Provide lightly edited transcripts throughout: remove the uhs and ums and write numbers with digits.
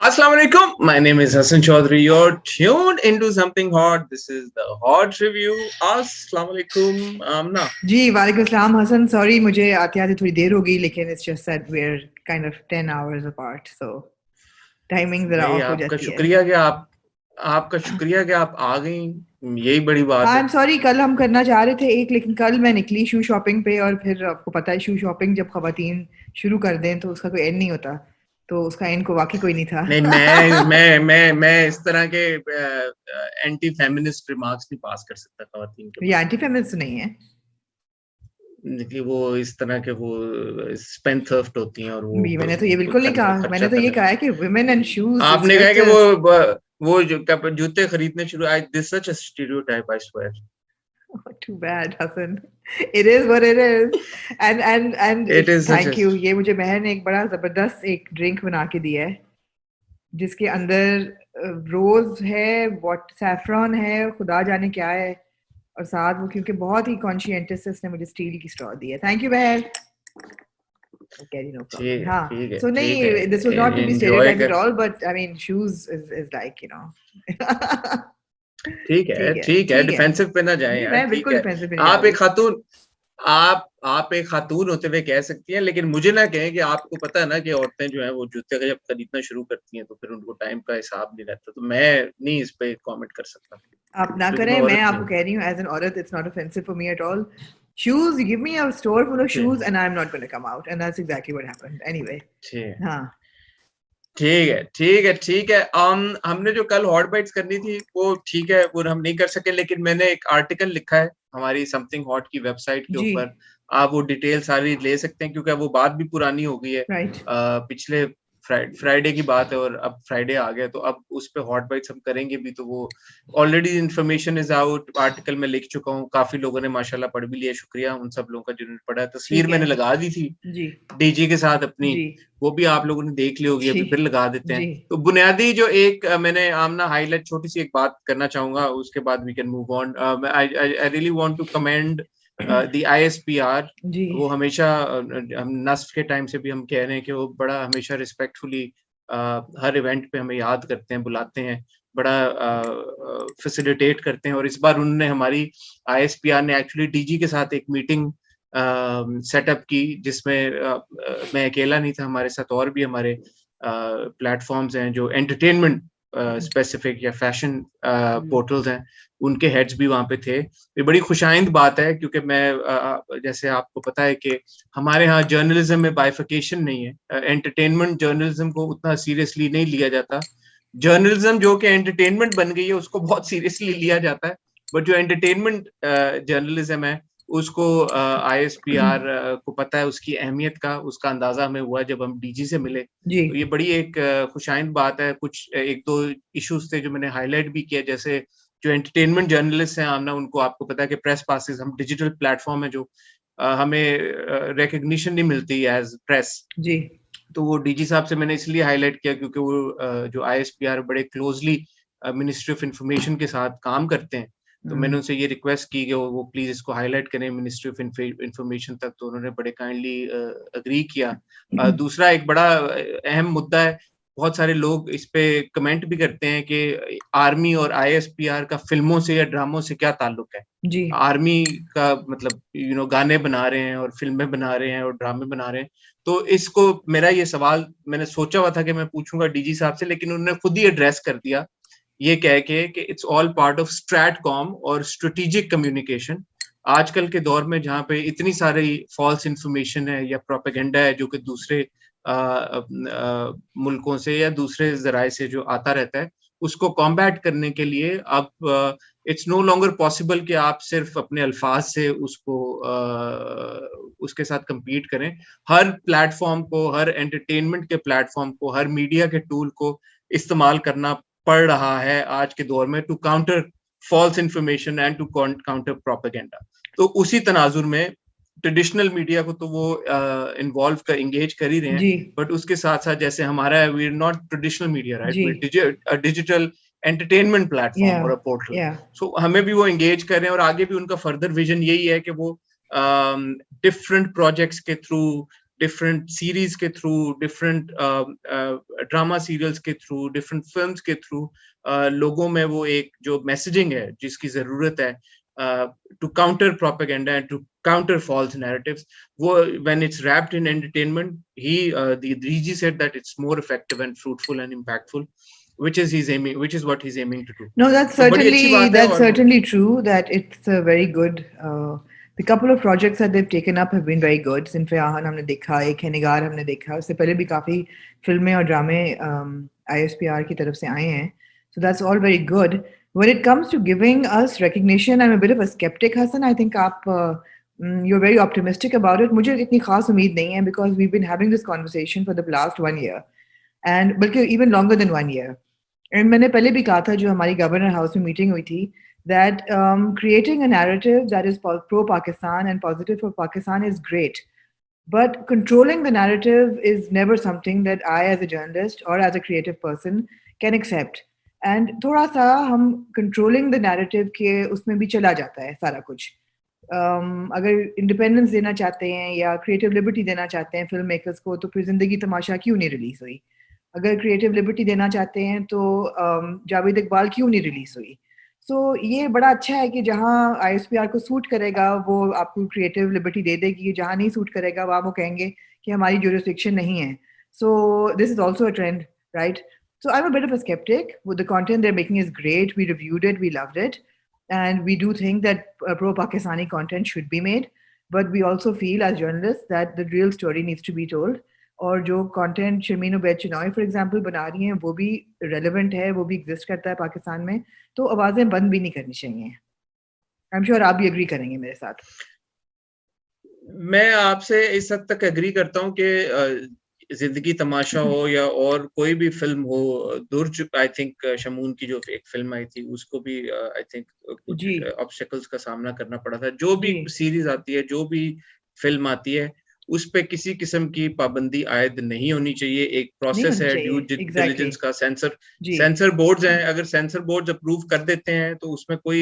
Assalamu alaikum. My name is Hassan Chaudhary. You're tuned into something hot. This is the hot review. Assalamu alaikum. Amna. जी वालेकुम सलाम Hasan sorry मुझे आते आते थोड़ी देर हो गई लेकिन it's just that we are kind of 10 hours apart so timing जरा भाई ऑफ हो आपका जाती है शुक्रिया कि आपका शुक्रिया कि आप आ गई। यही बड़ी बात आई है। एम सॉरी कल हम करना चाह रहे थे एक लेकिन कल मैं निकली शू शॉपिंग पे और फिर आपको पता है शू शॉपिंग जब खवातीन शुरू कर दें तो उसका कोई एंड नहीं होता तो उसका एंड को वाकई कोई नहीं था नहीं, मैं इस तरह के एंटी फेमिनिस्ट रिमार्क्स नहीं पास कर सकता खवातीन के ये बारे एंटी फेमिनिस्ट नहीं है में कि वो इस तरह के वो स्पेन थर्फ्ट होती हैं और वो मैंने तो ये बिल्कुल नहीं कहा मैंने तो ये कहा है कि वुमेन एंड शूज इज आपने कहा जस्ट कि वो जो जूते खरीदने शुरू I this such a stereotype I swear Too bad, Hassan. It is what it is. And it is such thank you. ये मुझे बहन ने एक बड़ा जबरदस्त एक ड्रिंक बना के दिया है जिसके अंदर रोज है वॉट सैफरॉन है खुदा जाने क्या है और साथ वो क्योंकि बहुत ही कॉन्शियंटस से उसने मुझे स्टील की स्ट्रॉ दी है थैंक यू बहन कैरी नो प्रॉब्लम हाँ सो नहीं this was not to be enjoy stereotype at कर all but I mean shoes is like you know ठीक है ठीक है डिफेंसिव पे ना जाए नहीं यार मैं ठीक बिल्कुल है। डिफेंसिव पे नहीं जा आप रही एक खातून आप एक खातून होते हुए कह सकती हैं, लेकिन मुझे ना कहें कि आपको पता है ना कि औरतें जो हैं वो जूते का जब खरीदना शुरू करती हैं तो फिर उनको टाइम का हिसाब नहीं रहता, तो मैं नहीं इस पे कमेंट कर सकता आप ना क्योंकि मैं करें मैं औरत नहीं आपको हूँ। कह रही हूँ एज एन औरत it's not offensive for me at all shoes you give me a store full of ठीक shoes and I'm not going to come out and that's exactly what happened anyway ठीक हाँ ठीक है। हमने जो कल hot bytes करनी थी वो ठीक है, वो हम नहीं कर सके, लेकिन मैंने एक आर्टिकल लिखा है हमारी समथिंग हॉट की वेबसाइट के जी ऊपर। आप वो डिटेल सारी ले सकते हैं क्योंकि वो बात भी पुरानी हो गई है। राइट पिछले फ्राइडे की बात है और अब फ्राइडे आ गया, तो अब उस पे हॉट बाइट्स हम करेंगे भी, तो वो already information is out, article में लिख चुका हूँ, काफी लोगों ने माशाल्लाह पढ़ भी लिया, शुक्रिया उन सब लोगों का जिन्होंने पढ़ा है। तस्वीर ठीक है मैंने लगा दी थी जी डीजी के साथ अपनी, जी वो भी आप लोगों ने देख ली होगी, जी अभी फिर लगा देते हैं। जी तो बुनियादी जो एक मैंने आमना हाईलाइट छोटी सी एक बात करना चाहूंगा, उसके बाद we can move on. I really want to commend the ISPR. जी वो हमेशा हम नस्फ के टाइम से भी हम कह रहे हैं कि वो बड़ा हमेशा रिस्पेक्टफुली हर इवेंट पे हमें याद करते हैं, बुलाते हैं, बड़ा फैसिलिटेट करते हैं। और इस बार उन्होंने हमारी आईएसपीआर ने एक्चुअली डीजी के साथ एक मीटिंग सेटअप की, जिसमें मैं अकेला नहीं था, हमारे साथ और भी हमारे प्लेटफॉर्म्स हैं जो एंटरटेनमेंट स्पेसिफिक या फैशन पोर्टल्स हैं, उनके हेड्स भी वहाँ पे थे। ये बड़ी खुशाइंद बात है क्योंकि मैं जैसे आपको पता है कि हमारे यहाँ जर्नलिज्म में बाइफिकेशन नहीं है। एंटरटेनमेंट जर्नलिज्म को उतना सीरियसली नहीं लिया जाता। जर्नलिज्म जो कि एंटरटेनमेंट बन गई है उसको बहुत सीरियसली लिया जाता है, बट जो एंटरटेनमेंट जर्नलिज्म है उसको आईएसपीआर को पता है उसकी अहमियत का, उसका अंदाजा हमें हुआ जब हम डीजी से मिले। जी तो ये बड़ी एक खुशाइंद बात है। कुछ एक दो इश्यूज थे जो मैंने हाईलाइट भी किया, जैसे जो एंटरटेनमेंट जर्नलिस्ट हैं आमना, उनको आपको पता है कि प्रेस पासेस, हम डिजिटल प्लेटफॉर्म है जो हमें रिकग्निशन नहीं मिलती एज प्रेस। जी तो वो डीजी साहब से मैंने इसलिए हाईलाइट किया क्योंकि वो जो आईएसपीआर बड़े क्लोजली मिनिस्ट्री ऑफ इंफॉर्मेशन के साथ काम करते हैं। तो मैंने उनसे ये रिक्वेस्ट की कि वो प्लीज इसको हाईलाइट करें मिनिस्ट्री ऑफ इंफॉर्मेशन तक, तो उन्होंने बड़े काइंडली अग्री किया। दूसरा एक बड़ा अहम मुद्दा है, बहुत सारे लोग इस पे कमेंट भी करते हैं कि आर्मी और आईएसपीआर का फिल्मों से या ड्रामों से क्या ताल्लुक है। जी आर्मी का मतलब गाने बना रहे हैं और फिल्में बना रहे हैं और ड्रामे बना रहे हैं। तो इसको मेरा ये सवाल मैंने सोचा हुआ था कि मैं पूछूंगा डीजी साहब से, लेकिन उन्होंने खुद ही एड्रेस कर दिया ये कह के कि इट्स ऑल पार्ट ऑफ स्ट्रैटकॉम और स्ट्रेटेजिक कम्युनिकेशन। आजकल के दौर में जहाँ पे इतनी सारी फॉल्स इंफॉर्मेशन है या प्रोपेगेंडा है जो कि दूसरे मुल्कों से या दूसरे जराए से जो आता रहता है, उसको कॉम्बैट करने के लिए अब इट्स नो लॉन्गर पॉसिबल कि आप सिर्फ अपने अल्फाज से उसको उसके साथ compete करें। हर प्लेटफॉर्म को, हर एंटरटेनमेंट के प्लेटफॉर्म को, हर मीडिया के टूल को इस्तेमाल करना पड़ रहा है आज के दौर में to counter false information and to counter propaganda. तो उसी तनाजुर में ट्रेडिशनल मीडिया को तो वो इन्वॉल्व कर इंगेज कर ही रहे हैं, जी बट उसके साथ साथ जैसे हमारा है, we are not traditional media, right, जी वी डिजिटल एंटरटेनमेंट प्लेटफॉर्म या और अ पोर्टल। या सो हमें भी वो एंगेज कर रहे हैं और आगे भी उनका फर्दर विजन यही है कि वो डिफरेंट प्रोजेक्ट्स के थ्रू डिफरेंट सीरीज के थ्रू, डिफरेंट ड्रामा सीरियल्स के थ्रू, डिफरेंट फिल्म्स के थ्रू लोगों में वो एक जो मैसेजिंग है जिसकी जरूरत है to counter propaganda and to counter false narratives, when it's wrapped in entertainment, the DG said that it's more effective and fruitful and impactful, which is what he's aiming to do. No, that's तो बड़ी अच्छी बात है that's और certainly true that it's a very good the couple of projects that they've taken up have been very good. सिन्फ़े आहन हमने देखा, एक है निगार हमने देखा, उससे पहले भी काफी फिल्में और ड्रामे ISPR की तरफ से आए हैं. So that's all very good. When it comes to giving us recognition, I'm a bit of a skeptic, Hassan. I think आप you're very optimistic about it. मुझे इतनी खास उम्मीद नहीं है because we've been having this conversation for the last 1 year and बल्कि even longer than 1 year. And मैंने पहले भी कहा था जो हमारी गवर्नर हाउस में मीटिंग हुई थी that creating a narrative that is pro-Pakistan and positive for Pakistan is great. But controlling the narrative is never something that I as a journalist or as a creative person can accept. And थोड़ा सा हम controlling the narrative के उसमें भी चला जाता है सारा कुछ. अगर इंडिपेंडेंस देना चाहते हैं या क्रिएटिव लिबर्टी देना चाहते हैं फिल्म मेकर्स को तो फिर जिंदगी तमाशा क्यों नहीं रिलीज हुई. अगर क्रिएटिव लिबर्टी देना चाहते हैं तो जावेद इकबाल क्यों नहीं रिलीज हुई. सो ये बड़ा अच्छा है कि जहाँ ISPR को सूट करेगा वो आपको क्रिएटिव लिबर्टी दे देगी, जहाँ नहीं सूट करेगा वहाँ वो कहेंगे कि हमारी जुरिस्डिक्शन नहीं है. So this is also a trend, right? So I'm a bit of a skeptic. The content they're making is great. We reviewed it, we loved it. And we do think that pro-Pakistani content should be made. But we also feel as journalists that the real story needs to be told. और जो content Sharmeen Obaid Chinoy for example बना रही हैं वो भी relevant है, वो भी एग्जिस्ट करता है पाकिस्तान में, तो आवाज़ें बंद भी नहीं करनी चाहिए. आई एम श्योर आप भी एग्री करेंगे मेरे साथ. मैं आपसे इस हद तक एग्री करता हूँ कि जिंदगी तमाशा हो या और कोई भी फिल्म हो, दुर्ज आई थिंक शमून की जो एक फिल्म आई थी उसको भी आई थिंक कुछ ऑब्स्टेकल्स का सामना करना पड़ा था. जो भी सीरीज आती है, जो भी फिल्म आती है, उस पे किसी किस्म की पाबंदी आयद नहीं होनी चाहिए. एक प्रोसेस है ड्यू डिलिजेंस का. सेंसर बोर्ड्स हैं, अगर सेंसर बोर्ड्स अप्रूव कर देते हैं तो उसमें कोई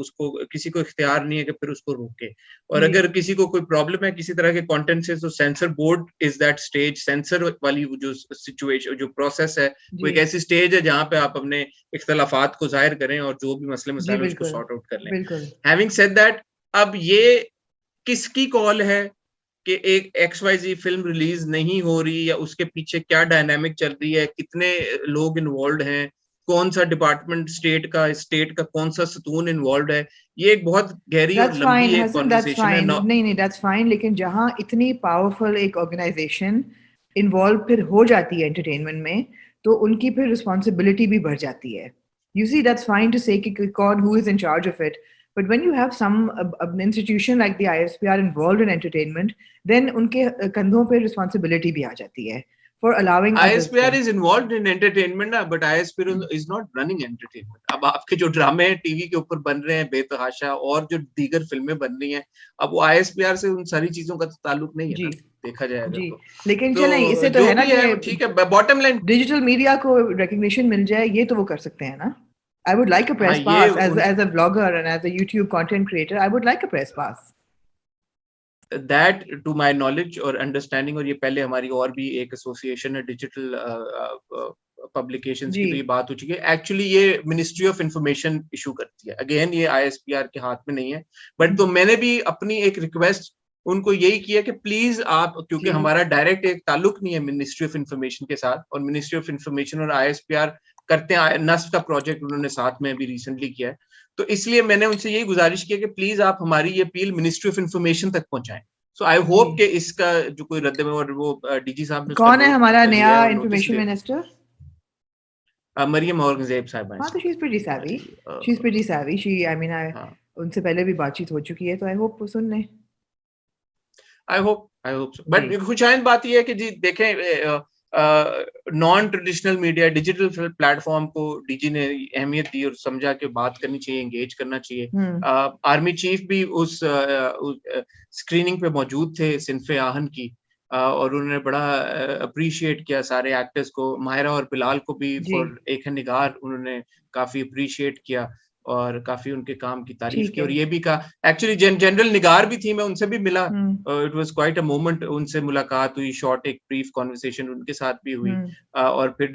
उसको किसी को इख्तियार नहीं है कि फिर उसको रोके. और अगर किसी को कोई प्रॉब्लम है किसी तरह के कंटेंट से तो sensor board is that stage. Sensor वाली जो सिचुएशन, जो प्रोसेस है, वो एक ऐसी स्टेज है जहाँ पे आप अपने इख्तलाफात को जाहिर करें और जो भी मसले मसाइल उसको सॉर्ट आउट कर लें. हैविंग सेड दैट, अब ये किसकी कॉल है कि एक XYZ फिल्म रिलीज नहीं हो रही या उसके पीछे क्या डायनामिक चल रही है, कितने लोग इन्वॉल्व हैं, कौन सा डिपार्टमेंट स्टेट का कौन सा सतून इन्वॉल्व है, ये एक बहुत गहरी और लंबी एक कॉन्वर्सेशन है. नहीं दैट्स फाइन, लेकिन जहां इतनी पावरफुल एक ऑर्गेनाइजेशन इन्वॉल्व फिर हो जाती है एंटरटेनमेंट में तो उनकी फिर रिस्पॉन्सिबिलिटी भी बढ़ जाती है. You see that's fine to say कि कौन who is in charge of it. But when you have an institution like the ISPR involved in entertainment, then उनके कंधों पे responsibility भी आ जाती है for allowing ISPR is involved in entertainment ना, but ISPR is not running entertainment. अब आपके जो ड्रामे टीवी के ऊपर बन रहे हैं बेतहाशा और जो दीगर फिल्में बन रही हैं, अब वो ISPR से उन सारी चीजों का तो ताल्लुक नहीं है ना, देखा जाएगा जी. लेकिन चलें, इससे तो है ना कि ठीक है, बॉटम लाइन डिजिटल मीडिया को recognition मिल जाए, ये तो वो कर सकते हैं ना. I would like a press pass as a vlogger and as a YouTube content creator. I would like a press pass. That to my knowledge और understanding, और ये पहले हमारी और भी एक एसोसिएशन है डिजिटल पब्लिकेशंस की, तो ये बात हो चुकी है. एक्चुअली ये मिनिस्ट्री ऑफ इंफॉर्मेशन इशू करती है. अगेन ये ISPR के हाथ में नहीं है. बट तो मैंने भी अपनी एक रिक्वेस्ट उनको यही किया कि प्लीज आप, क्योंकि हमारा डायरेक्ट एक ताल्लुक नहीं है मिनिस्ट्री ऑफ इंफॉर्मेशन के साथ, और मिनिस्ट्री ऑफ इंफॉर्मेशन और ISPR करते हैं, नस्फ का प्रोजेक्ट उन्होंने साथ में अभी रिसेंटली किया है, तो इसलिए मैंने उनसे यही गुजारिश की कि प्लीज आप हमारी ये अपील मिनिस्ट्री ऑफ इंफॉर्मेशन तक पहुंचाएं. सो आई होप कि इसका जो कोई रद्द में, और वो DG साहब ने, कौन है हमारा नया इंफॉर्मेशन मिनिस्टर? मरियम औरंगजेब साहिबा. हाँ, तो she is pretty savvy. She I mean उनसे पहले भी बातचीत हो चुकी है, तो आई होप वो सुन लें. I hope so. बट खुशाइंद बात ये है कि जी देखें, non traditional media, digital platform को DG ने अहमियत दी और समझा कि बात करनी चाहिए, एंगेज करना चाहिए. आर्मी चीफ भी उस स्क्रीनिंग पे मौजूद थे सिन्फ़े आहन की, और उन्होंने बड़ा अप्रिशिएट किया सारे एक्टर्स को. माहिरा और बिलाल को भी फॉर एक निगार उन्होंने काफी अप्रिशिएट किया. और काफी उनके काम की तारीफ ठीक की और है। ये भी कहा, एक्चुअली जनरल निगार भी थी, मैं उनसे भी मिला, hmm it was quite a moment, उनसे मुलाकात हुई, शॉर्ट एक ब्रीफ कॉन्वर्सेशन उनके साथ भी हुई। हम्म और फिर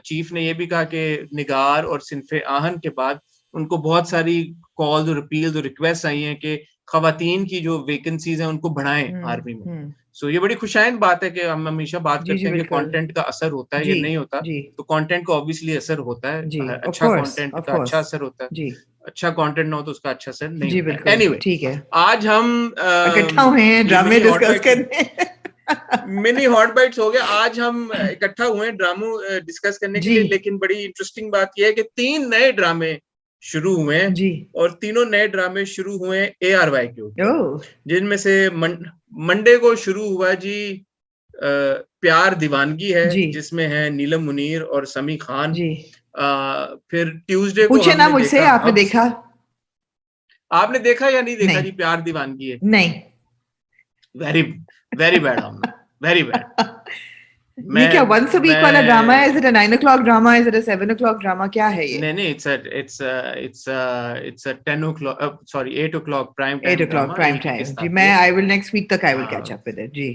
चीफ ने ये भी कहा कि निगार और सिनफे आहन के बाद उनको बहुत सारी कॉल्स और अपील्स और रिक्वेस्ट आई हैं कि खवातीन की जो वैकेंसीज हैं उनको बढ़ाएं आर्मी में। हम्म। सो ये बड़ी खुशाइंद बात है कि हम हमेशा बात जी करते जी हैं कि बिल्कुल। कंटेंट का असर होता है या जी नहीं होता, जी तो कंटेंट का ऑब्वियसली असर होता है, जी। ऑफ अच्छा कोर्स कंटेंट ऑफ का अच्छा कोर्स। असर होता है, जी अच्छा कंटेंट ना हो तो उसका अच्छा असर नहीं जी होता है। बिल्कुल एनीवे, ठीक है। आज हम इकट्ठा हुए हैं ये ड्रामे मिनी हॉट डिस्कस बाइट्स करने। मिनी हॉट बाइट्स हो गया। आज हम इकट्ठा हुए हैं ड्रामो डिस्कस करने के जी लिए, लेकिन बड़ी इंटरेस्टिंग बात यह है कि 3 नए ड्रामे शुरू हुए हैं जी। और तीनों नए ड्रामे शुरू हुए हैं ARY के ऊपर, ओह जिनमें से मंडे को शुरू हुआ जी प्यार दीवानगी है, जी जिसमें है नीलम मुनीर और समी खान। जी। फिर ट्यूसडे को पूछे ना हमने मुझसे, देखा आपने हब्स। देखा? आपने देखा या नहीं देखा नहीं जी प्यार दीवानगी है? नहीं। वेरी वेरी बैड हमने, वेरी बैड। ये क्या मैं वंस अ वीक वाला ड्रामा है? इज मैं it a 9 o'clock drama? Is it a 7 o'clock drama? क्या है ये? नहीं, it's a 10 o'clock, sorry 8 o'clock prime 8 time o'clock drama prime LT के टाइम। जी साथ मैं ये। आई विल नेक्स्ट वीक तक आई विल कैच हाँ, अप विद इट। जी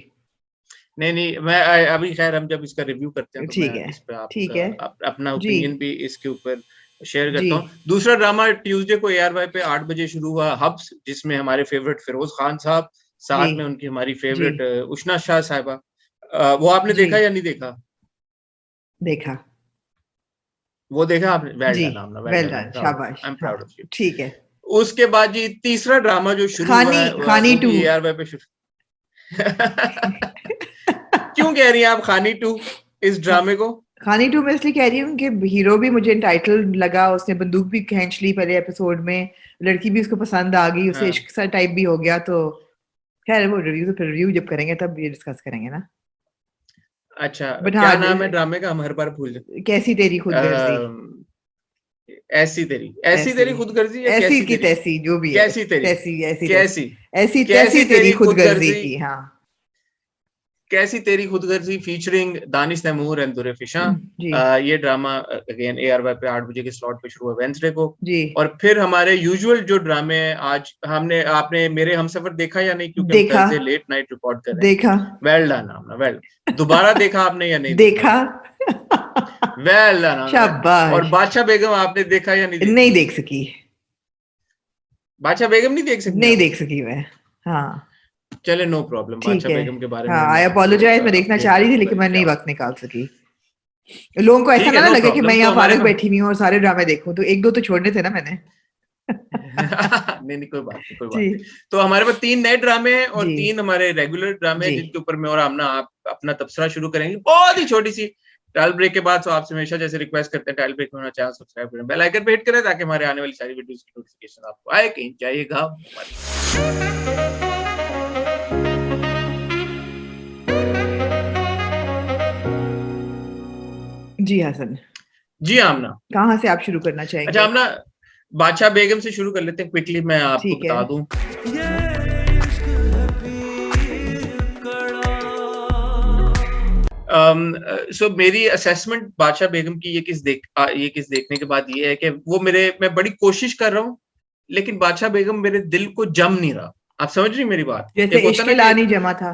नहीं मैं अभी खैर हम जब इसका रिव्यू करते हैं तो ठीक मैं है इस पे ठीक आपका है। अपना जी ओपिनियन भी इसके ऊपर शेयर जी करता हूँ। दूसरा ड्रामा ट्यूसडे को ARY पे 8 बजे शुरू हुआ, हब्स, जिसमें हमारे फेवरेट फिरोज खान साहब, जी साथ में उनकी हमारी जी फेवरेट उष्णा शाह साहिबा। वो आपने जी देखा या नहीं देखा? देखा। वो देखा आपने? वेल जी डन आमना, वेल वेल डन, डन शाबाश। आई एम हाँ प्राउड ऑफ यू। ठीक है। उसके बाद जी तीसरा ड्रामा जो शुरू हुआ खानी है खानी वो टू। भी ARY पे शुरू क्यों कह रही हैं आप खानी 2 इस ड्रामे को? खानी टू में इसलिए कह रही हूँ कि हीरो भी मुझे टाइटल लगा, उसने बंदूक भी खींच ली पहले एपिसोड में, लड़की भी उसको पसंद आ गई, उसे हाँ, इश्क सा टाइप भी हो गया। तो खैर वो रिव्यू तो फिर रिव्यू जब करेंगे तब ये डिस्कस करेंगे ना। अच्छा, बट हाँ क्या नाम है ड्रामे का? हम हर बार भूल कैसी तेरी खुदगर्जी। जाते। ऐसी ऐसी तेरी खुदगर्जी या ऐसी कैसी की तेरी? तैसी जो भी है। कैसी तेरी? तैसी ऐसी तैसी। कैसी ऐसी कैसी तैसी तेरी तेरी खुदगर्जी खुदगर्जी? की। हाँ कैसी तेरी खुदगर्जी फीचरिंग दानिश तैमूर एंड दुरे फिशा। जी ये ड्रामा अगेन ARY पे 8 बजे के स्लॉट पे शुरू हुआ वेंसडे को। जी। और फिर हमारे यूजुअल जो ड्रामे हैं, आज आपने मेरे हमसफर देखा या नहीं, क्योंकि हम देखा थर्सडे लेट नाइट रिकॉर्ड कर रहे हैं। देखा वेल डन आमना, वेल। दोबारा देखा आपने या नहीं देखा? देखा। वेल डन आमना। और शाबाश। बादशाह बेगम आपने देखा या नहीं नहीं देखा? देख सकी। बादशाह बेगम नहीं देख सकती नहीं आप? देख सकी मैं। हाँ चले, नो प्रॉब्लम, ठीक बादशाह है। बेगम के बारे में हाँ मैं आई आपको अपोलोजाइज, मैं देखना अपडेट चाह कर रही थी दूंगा लेकिन कि मैं नहीं क्या वक्त होता है। निकाल सकी। लोगों को ऐसा ठीक है, ना नो लगे कि मैं प्रॉब्लम। तो यहाँ हमारे फारग बैठी हुई हूँ और सारे ड्रामे देखूं, तो एक दो तो छोड़ने थे ना मैंने। नहीं कोई बात नहीं, कोई जी बात नहीं। तो हमारे पास 3 नए ड्रामे हैं और जी 3 हमारे रेगुलर ड्रामे हैं, जी जिनके ऊपर मैं और आमना आप अपना तबसरा शुरू करेंगे बहुत ही छोटी सी टाइल ब्रेक के बाद। तो आपसे हमेशा जैसे रिक्वेस्ट करते हैं, टाइल ब्रेक में होना चैनल सब्सक्राइब करें, बेल आइकन पे हिट करें ताकि हमारे आने वाली सारी वीडियोस की नोटिफिकेशन आपको आए, कहीं जाइएगा हमारी। जी हसन। जी आमना। कहाँ से आप शुरू करना अच्छा चाहेंगे? आमना, बादशाह बेगम से शुरू कर लेते हैं क्विकली, मैं आपको ठीक है। बता दूं। सो मेरी असेसमेंट बादशाह बेगम की ये किस देखने के बाद ये है कि मैं बड़ी कोशिश कर रहा हूँ, लेकिन बादशाह बेगम मेरे दिल को जम नहीं रहा। आप समझ रही मेरी बात? जैसे एक होता इश्क ना ला कि नहीं जमा था।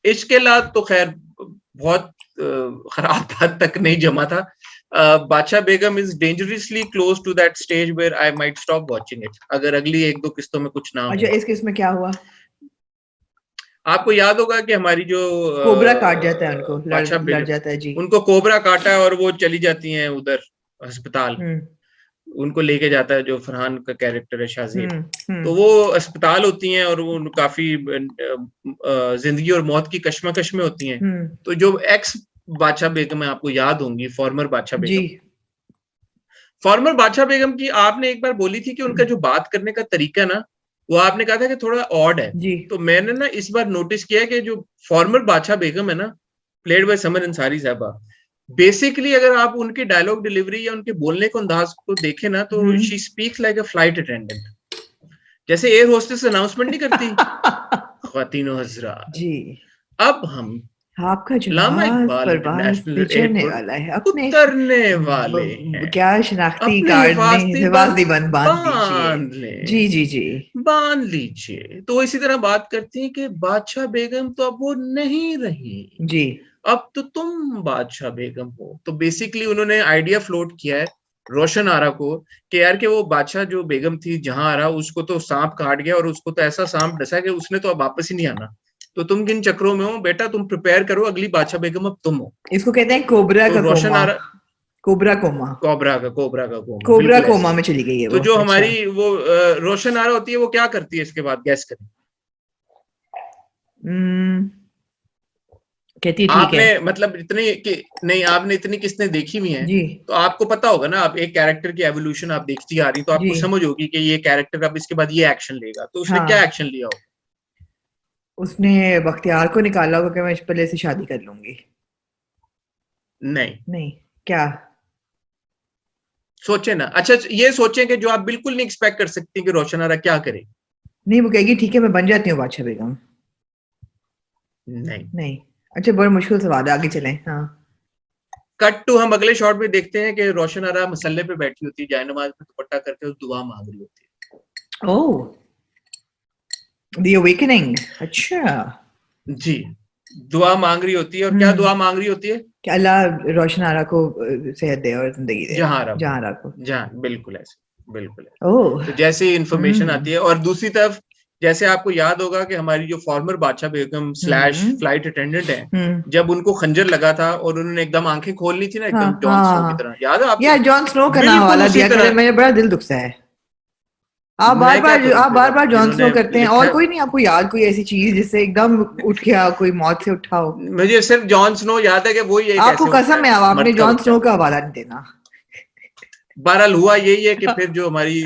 इश्क के लाद तो खैर बहुत खराब हद तक नहीं जमा था। Badshah Begum is dangerously close to that stage where I might stop watching it, अगर अगली 1-2 किस्तों में कुछ ना अच्छा हो। इस किस में क्या हुआ? आपको याद होगा कि हमारी जो कोबरा काट जाता है उनको, बादशाह लड़ बेगम, जाता है जी। उनको कोबरा काटा है और वो चली जाती हैं उधर अस्पताल। हम्म उनको लेके जाता है जो फरहान का कैरेक्टर है, शाहजेब। तो हम्म। वो अस्पताल होती हैं और वो काफी जिंदगी और मौत की कश्मकश में होती हैं। तो जो एक्स बादशाह बेगम है, आपको याद होंगी, जी फॉर्मर बादशाह बेगम की आपने एक बार बोली थी कि उनका जो बात करने का तरीका ना, वो आपने कहा था कि थोड़ा ऑड है। जी तो मैंने ना इस बार नोटिस किया कि जो फॉर्मर बादशाह बेगम है ना, प्लेड बाय समर अंसारी साहबा, बेसिकली अगर आप उनकी डायलॉग डिलीवरी या उनके बोलने को अंदाज को देखें ना, तो she speaks like a flight attendant, जैसे एयर होस्टेस अनाउंसमेंट नहीं करती, ख्वातीनो हजरात, जी अब हम आपका अल्लामा जहाज इकबाल परवाज़ पे इंटरनेशनल चढ़ने एयरपोर्ट वाला है, अपने उतरने वाले हैं, क्या शनाख्ती अपने कार्ड में हिफाजती बंद हिफाज़ती बंद बाँध दीजिए। बांध जी, लें, जी, जी। बांध लीजिए। तो इसी तरह बात करती हैं कि बादशाह बेगम तो अब वो नहीं रही, जी। अब तो तुम बादशाह बेगम हो। तो बेसिकली उन्होंने आइडिया फ्लोट किया है रोशन आरा को कि यार कि वो बादशाह जो बेगम थी जहां आरा, उसको तो सांप काट गया और उसको तो ऐसा सांप डसा कि उसने तो अब वापस ही नहीं आना। तो तुम किन चक्रों में हो बेटा, तुम प्रिपेयर करो, अगली बादशाह बेगम अब तुम हो। इसको कहते हैं कोबरा तो का रोशन कोमा। आरा, कोबरा कोमा। कोबरा का कोमा, कोबरा बिल्कुल ऐसे कोमा ही। में चली गई है तो वो। जो अच्छा। हमारी वो रोशन आरा होती है वो क्या करती है इसके बाद, गैस करें। हम्म, कहती है ठीक है। आपने मतलब इतनी कि नहीं, आपने इतनी किस्तें देखी हुई हैं, जी, तो आपको पता होगा ना, आप एक कैरेक्टर की एवोल्यूशन आप देखती आ रही, तो जी। आपको समझ होगी कि ये कैरेक्टर अब इसके बाद ये एक्शन लेगा, तो उसने क्या हाँ, एक्शन लिया होगा। उसने बख्तियार को निकाला होगा कि मैं पहले से शादी कर लूंगी। नहीं, नहीं। क्या? सोचे ना, अच्छा ये सोचें कि जो आप बिल्कुल नहीं एक्सपेक्ट कर सकती कि रोशन आरा क्या करे। नहीं, वो कहेगी ठीक है मैं बन जाती हूँ बादशाह बेगम। नहीं। नहीं। अच्छा, बड़ा मुश्किल सवाल है, आगे चलें। हाँ। कट टू हम अगले शॉट में देखते हैं कि रोशन आरा मसल्ले पे बैठी होती है, जायनमाज पे दुपट्टा करके दुआ मांग रही होती ओह, द अवेकनिंग। अच्छा। है। जी, दुआ मांग रही होती है, और क्या हम्म। दुआ मांग रही होती है। कि अल्लाह रोशन आरा को सेहत दे और जिंदगी दे। जहां आरा को, जहां आरा को। जहां, बिल्कुल ऐसे, बिल्कुल ऐसे। ओह। तो जैसे ही इंफॉर्मेशन हम्म, आती है, और दूसरी तरफ जैसे आपको याद होगा कि हमारी जो फॉर्मर बादशाह बेगम स्लैश हम्म, फ्लाइट अटेंडेंट है, हम्म। जब उनको खंजर लगा था और उन्होंने एकदम आंखें खोल ली थी ना, हाँ, एकदम जॉन हाँ, स्नो की हाँ। तरह, याद है आपको। यार जॉन स्नो का नाम बिल्कुल हवाला उसी दिया करे, तरह। मेरा बड़ा दिल दुखता है। मैं क्या करूं आप फिर, बार अब बार जॉन स्नो जिन्होंने करते हैं, लिखा और है। कोई नहीं आपको याद, कोई ऐसी चीज जिससे एकदम उठ गया, कोई मौत से उठा हो। मुझे सिर्फ जॉन स्नो याद है कि वही एक आपको ऐसे उठता कसम है, है, अब आपने मर्द का जॉन बच्चा। स्नो का हवाला नहीं देना। बहरहाल हुआ यही है कि फिर जो हमारी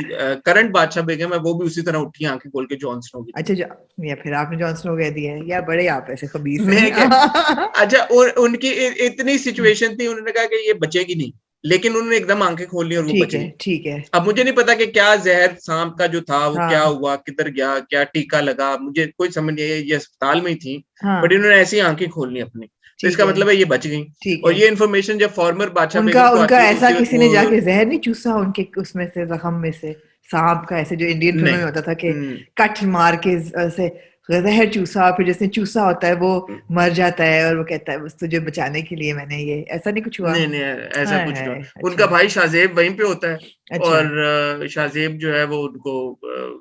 करंट बादशाह बेगम है वो भी उसी तरह उठी आंखें खोल के जॉन स्नो की अच्छा, तरह। या फिर आपने जॉन स्नो कह दिया है, या बड़े आप ऐसे खबीस मैं क्या, हैं। अच्छा उनकी इतनी सिचुएशन थी, उन्होंने कहा कि ये बचेगी नहीं, लेकिन उन्होंने एकदम आंखें खोल ली और वो ठीक बच है, गई। ठीक है। अब मुझे नहीं पता कि क्या जहर सांप का जो था वो क्या हाँ, हुआ, किधर गया, क्या टीका लगा, मुझे कोई समझ नहीं है, ये अस्पताल में ही थी। बट हाँ। इन्होंने ऐसी आंखें खोल ली अपनी, तो ठीक इसका है, मतलब है ये बच गई। ठीक और है। ये इन्फॉर्मेशन जब फॉर्मर बादशाह उनका बेगम को उनका आती है तो ऐसा उसी वक्त किसी वो, ने जाके जहर नहीं चूसा उनके उसमें से, जख्म में से, सांप का, ऐसे जो इंडियन फिल्मों में नहीं। होता था कि हम्म, कट मार के ऐसे जहर चूसा, फिर जिसने चूसा होता है वो मर जाता है और वो कहता है बस तुझे बचाने के लिए मैंने ये, ऐसा नहीं कुछ हुआ। नहीं नहीं, ऐसा हाय कुछ नहीं। हाय। उनका अच्छा, भाई शाहजेब वहीं पे होता है, अच्छा। और शाहजेब जो है वो उनको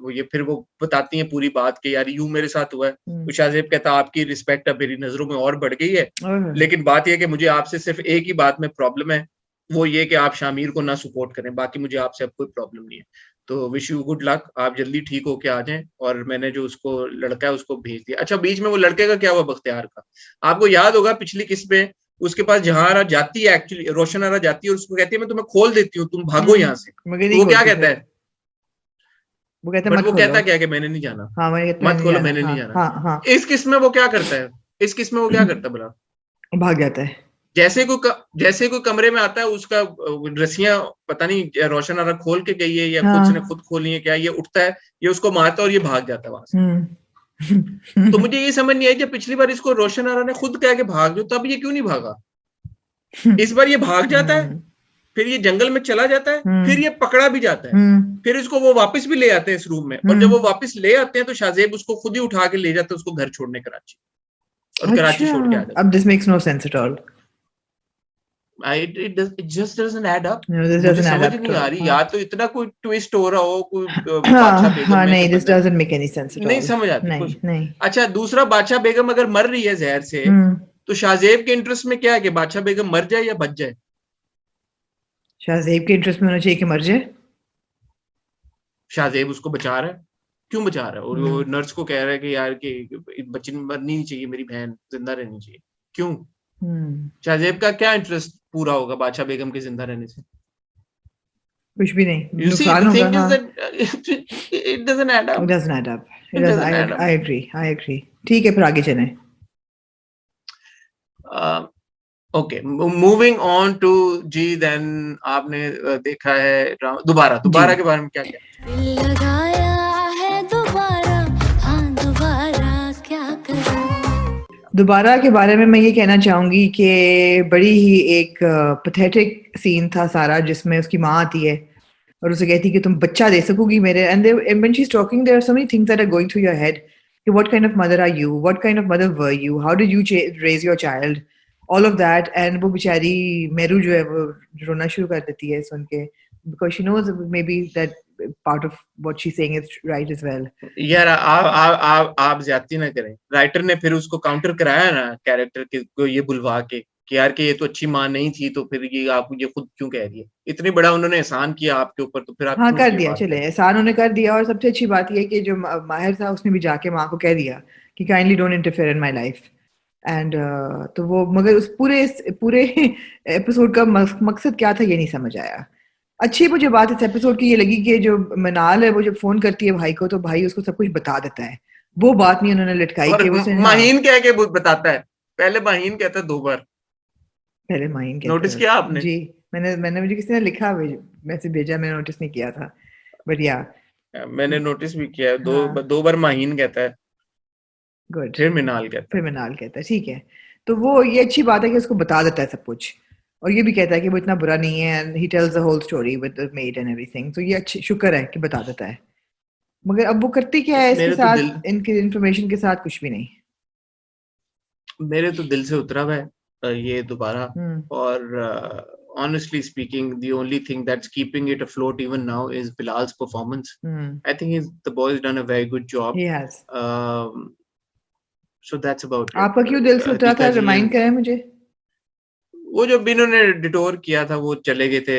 वो ये फिर वो बताती हैं पूरी बात कि यार यूं मेरे साथ हुआ है। हम्म। तो शाहजेब कहता आपकी रिस्पेक्ट अब मेरी नजरों में और बढ़ गई है, ओह, लेकिन बात यह है कि मुझे आपसे सिर्फ एक ही बात में प्रॉब्लम है, वो ये कि आप शामिर को ना सपोर्ट करें, बाकी मुझे आपसे अब कोई प्रॉब्लम नहीं है। तो विश यू गुड लक, आप जल्दी ठीक होके आ जाएं, और मैंने जो उसको लड़का है उसको भेज दिया। अच्छा, बीच में वो लड़के का क्या हुआ बख्तियार का, आपको याद होगा पिछली किस्त में उसके पास जहां जाती है, एक्चुअली रोशन आरा जाती है और उसको कहती है मैं तुम्हें खोल देती हूँ, तुम भागो यहाँ से। मगर तो नहीं वो क्या खोलती कहता फिर। है, वो कहते बट मत वो खोलो। कहता क्या है कि मैंने नहीं जाना, हाँ, मैंने कहता मत नहीं खोलो जाना। मैंने नहीं हाँ, जाना। हाँ, हाँ। इस किस्त में वो क्या करता है, इस किस्त में वो क्या करता है भला। भाग जाता है। जैसे कोई कमरे में आता है, उसका रस्सियां पता नहीं रोशन आरा खोल के गई है या खुद से ने हाँ। खुद खोली है क्या, ये उठता है, ये उसको मारता है और ये भाग जाता है वहां से। तो मुझे ये समझ नहीं आई, जब पिछली बार इसको रोशन आरा ने खुद कहा कि भाग जाओ, तब ये क्यों नहीं भागा। इस बार ये भाग जाता है, हम्म, फिर ये जंगल में चला जाता है, फिर हम्म, ये पकड़ा भी जाता है, हम्म, फिर इसको वो वापस भी ले आते हैं इस रूम में, और जब वो हम्म। वापस ले आते हैं तो शाहजेब उसको खुद ही उठा के ले जाते हैं उसको घर छोड़ने कराची, और कराची अच्छा, छोड़ के आ जाता अब this makes no sense at all. है। It just doesn't add up. No, this मुझे डजंट ऐड समझ अप नहीं टू। आ रही, हाँ, या तो इतना कोई ट्विस्ट हो रहा हो कोई हाँ, बादशाह बेगम हाँ। में कि नहीं, दिस बंदा doesn't make any sense at नहीं ऑल। समझ आती नहीं, कुछ। नहीं। अच्छा, दूसरा बादशाह बेगम अगर मर रही है जहर से, हम्म। तो शाहजेब के इंटरेस्ट में क्या है कि बादशाह बेगम मर जाए या बच जाए। शाहजेब के इंटरेस्ट में होना चाहिए कि मर जाए। शाहजेब उसको बचा रहा है, क्यों बचा रहा है, और वो हम्म, नर्स को कह रहा है कि यार कि बच्ची मरनी नहीं चाहिए, मेरी बहन जिंदा रहनी चाहिए, क्यों। हम्म। शाहजेब का क्या इंटरेस्ट पूरा होगा बादशाह बेगम के जिंदा रहने से। कुछ भी नहीं, यू सी नुकसान द होगा। थिंग इज हाँ। That it doesn't add It अप, doesn't add up. It it does. Doesn't add I up. agree. I agree. ठीक है, फिर आगे चलें। ओके, मूविंग ऑन टू जी, देन आपने देखा है दोबारा, जी। दोबारा के बारे में क्या क्या। दिल लगाया है दोबारा, हाँ दोबारा क्या करूं। दोबारा के बारे में मैं ये कहना चाहूंगी कि बड़ी ही एक पैथेटिक सीन था सारा, जिसमें उसकी माँ आती है और उसे कहती है कि तुम बच्चा दे सकोगी मेरे, and when she is talking there are so many things that are going through your head कि what kind of mother are you, what kind of mother were you, how did you raise your child, all of that. And वो बेचारी मेरू जो है वो रोना शुरू कर देती है सुन के, because she knows maybe that part of what she saying is right as well. यार आप ज्यादती ना करें। राइटर ने फिर उसको काउंटर कराया ना कैरेक्टर के को ये बुलवा के कि यार कि ये तो अच्छी माँ नहीं थी, तो फिर ये आप ये खुद क्यों कह रही है? इतनी बड़ा उन्होंने एहसान किया आपके ऊपर, तो फिर आप हाँ क्यों कर ये दिया, बात चले कर रहे एहसान उन्हें कर दिया। और सबसे अच्छी बात ये कि जो माहिर था उसने भी जाके माँ को कह दिया कि kindly don't interfere in my life. And तो वो, मगर उस पूरे एपिसोड का मकसद क्या था ये नहीं समझ आया। अच्छी मुझे बात इस एपिसोड की ये लगी कि जो मनाल है वो जब फोन करती है भाई को तो भाई उसको सब कुछ बता देता है। वो बात नहीं उन्होंने लटकाई और कि उसे, हाँ माहीन कह के बताता है। पहले माहीन कहता है 2 बार। पहले माहिन कहता नोटिस है। किया आपने? जी, मैंने मुझे किसी ने लिखा, मैसेज भेजा, मैंने नोटिस नहीं किया था, बट या मैंने नोटिस भी किया है, हाँ 2 बार माहीन कहता है, गुड। फिर मिनाल कहता फिर है। मृणाल कहता है ठीक है। तो वो ये अच्छी बात है कि उसको बता देता है सब कुछ, और ये भी कहता है कि वो इतना बुरा नहीं है, and he tells the whole story with the maid and everything. तो ये अच्छी शुक्र है कि बता देता है। मगर अब वो करती क्या है इसके मेरे तो दिल साथ, इनके इन्फॉर्मेशन के साथ? कुछ भी नहीं। मेरे तो दिल से उतरा हुआ है ये दोबारा। हम्म और honestly speaking, the only thing that's keeping it afloat even now is Bilal's performance. Hmm I think the boy's done a very good job. He has. Um, so that's about it. आपका क्यों दिल से उतरा था, अतीका जी remind करें मुझे। वो जब इन्होंने डिटोर किया था, वो चले गए थे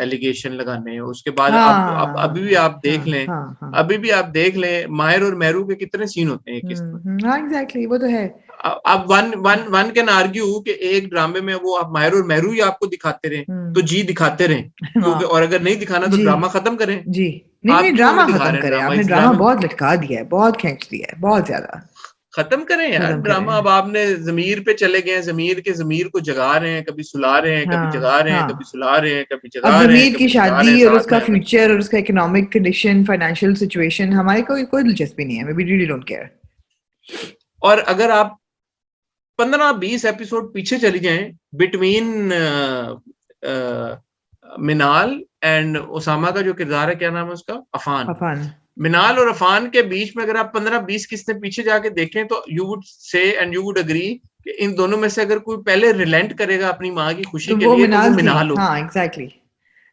एलिगेशन लगाने। उसके बाद अब अभी भी हाँ आप देख हाँ लें, हाँ हाँ। अभी भी आप देख लें, माहिर और मेहरू के कितने सीन होते हैं एक किस्त में। हाँ एग्जैक्टली, वो तो है। अब वन कैन आर्ग्यू कि एक ड्रामे में वो आप माहिर और मेहरू ही आपको दिखाते रहे, तो जी दिखाते रहे, क्योंकि हाँ और अगर नहीं दिखाना तो जी ड्रामा खत्म करें। जी। नहीं नहीं, आप क्यों ड्रामा हमें दिखा खत्म रहे हैं करें, ड्रामा? आपने इस ड्रामा ड्रामे बहुत लटका दिया है, बहुत खींच दिया है, बहुत ज्यादा। खत्म करें यार खत्म ड्रामा। करें। अब आपने जमीर पे चले गए हैं, जमीर को जगा रहे हैं, कभी सुला रहे हैं, कभी जगा हाँ रहे हैं, कभी हाँ। सुला रहे हैं, कभी अब जगा रहे हैं, ज़मीर की कभी जगा रहे हैं शादी और साथ उसका में हमें। फ्यूचर और उसका इकोनॉमिक कंडीशन, फाइनेंशियल सिचुएशन, हमारे कोई कोई दिलचस्पी नहीं है। We really don't care. और अगर आप 15-20 एपिसोड पीछे चली जाएं बिटवीन मिनाल एंड ओसामा का जो किरदार है, क्या नाम है उसका, अफान। अफान। मिनाल और अफान के बीच में अगर आप 15-20 किस्तें पीछे जाके देखें, तो you would say and you would agree कि इन दोनों में से अगर कोई पहले रिलेंट करेगा अपनी माँ की खुशी तो के वो लिए, तो वो मिनाल थी, मिनाल हाँ होगी। एग्जैक्टली।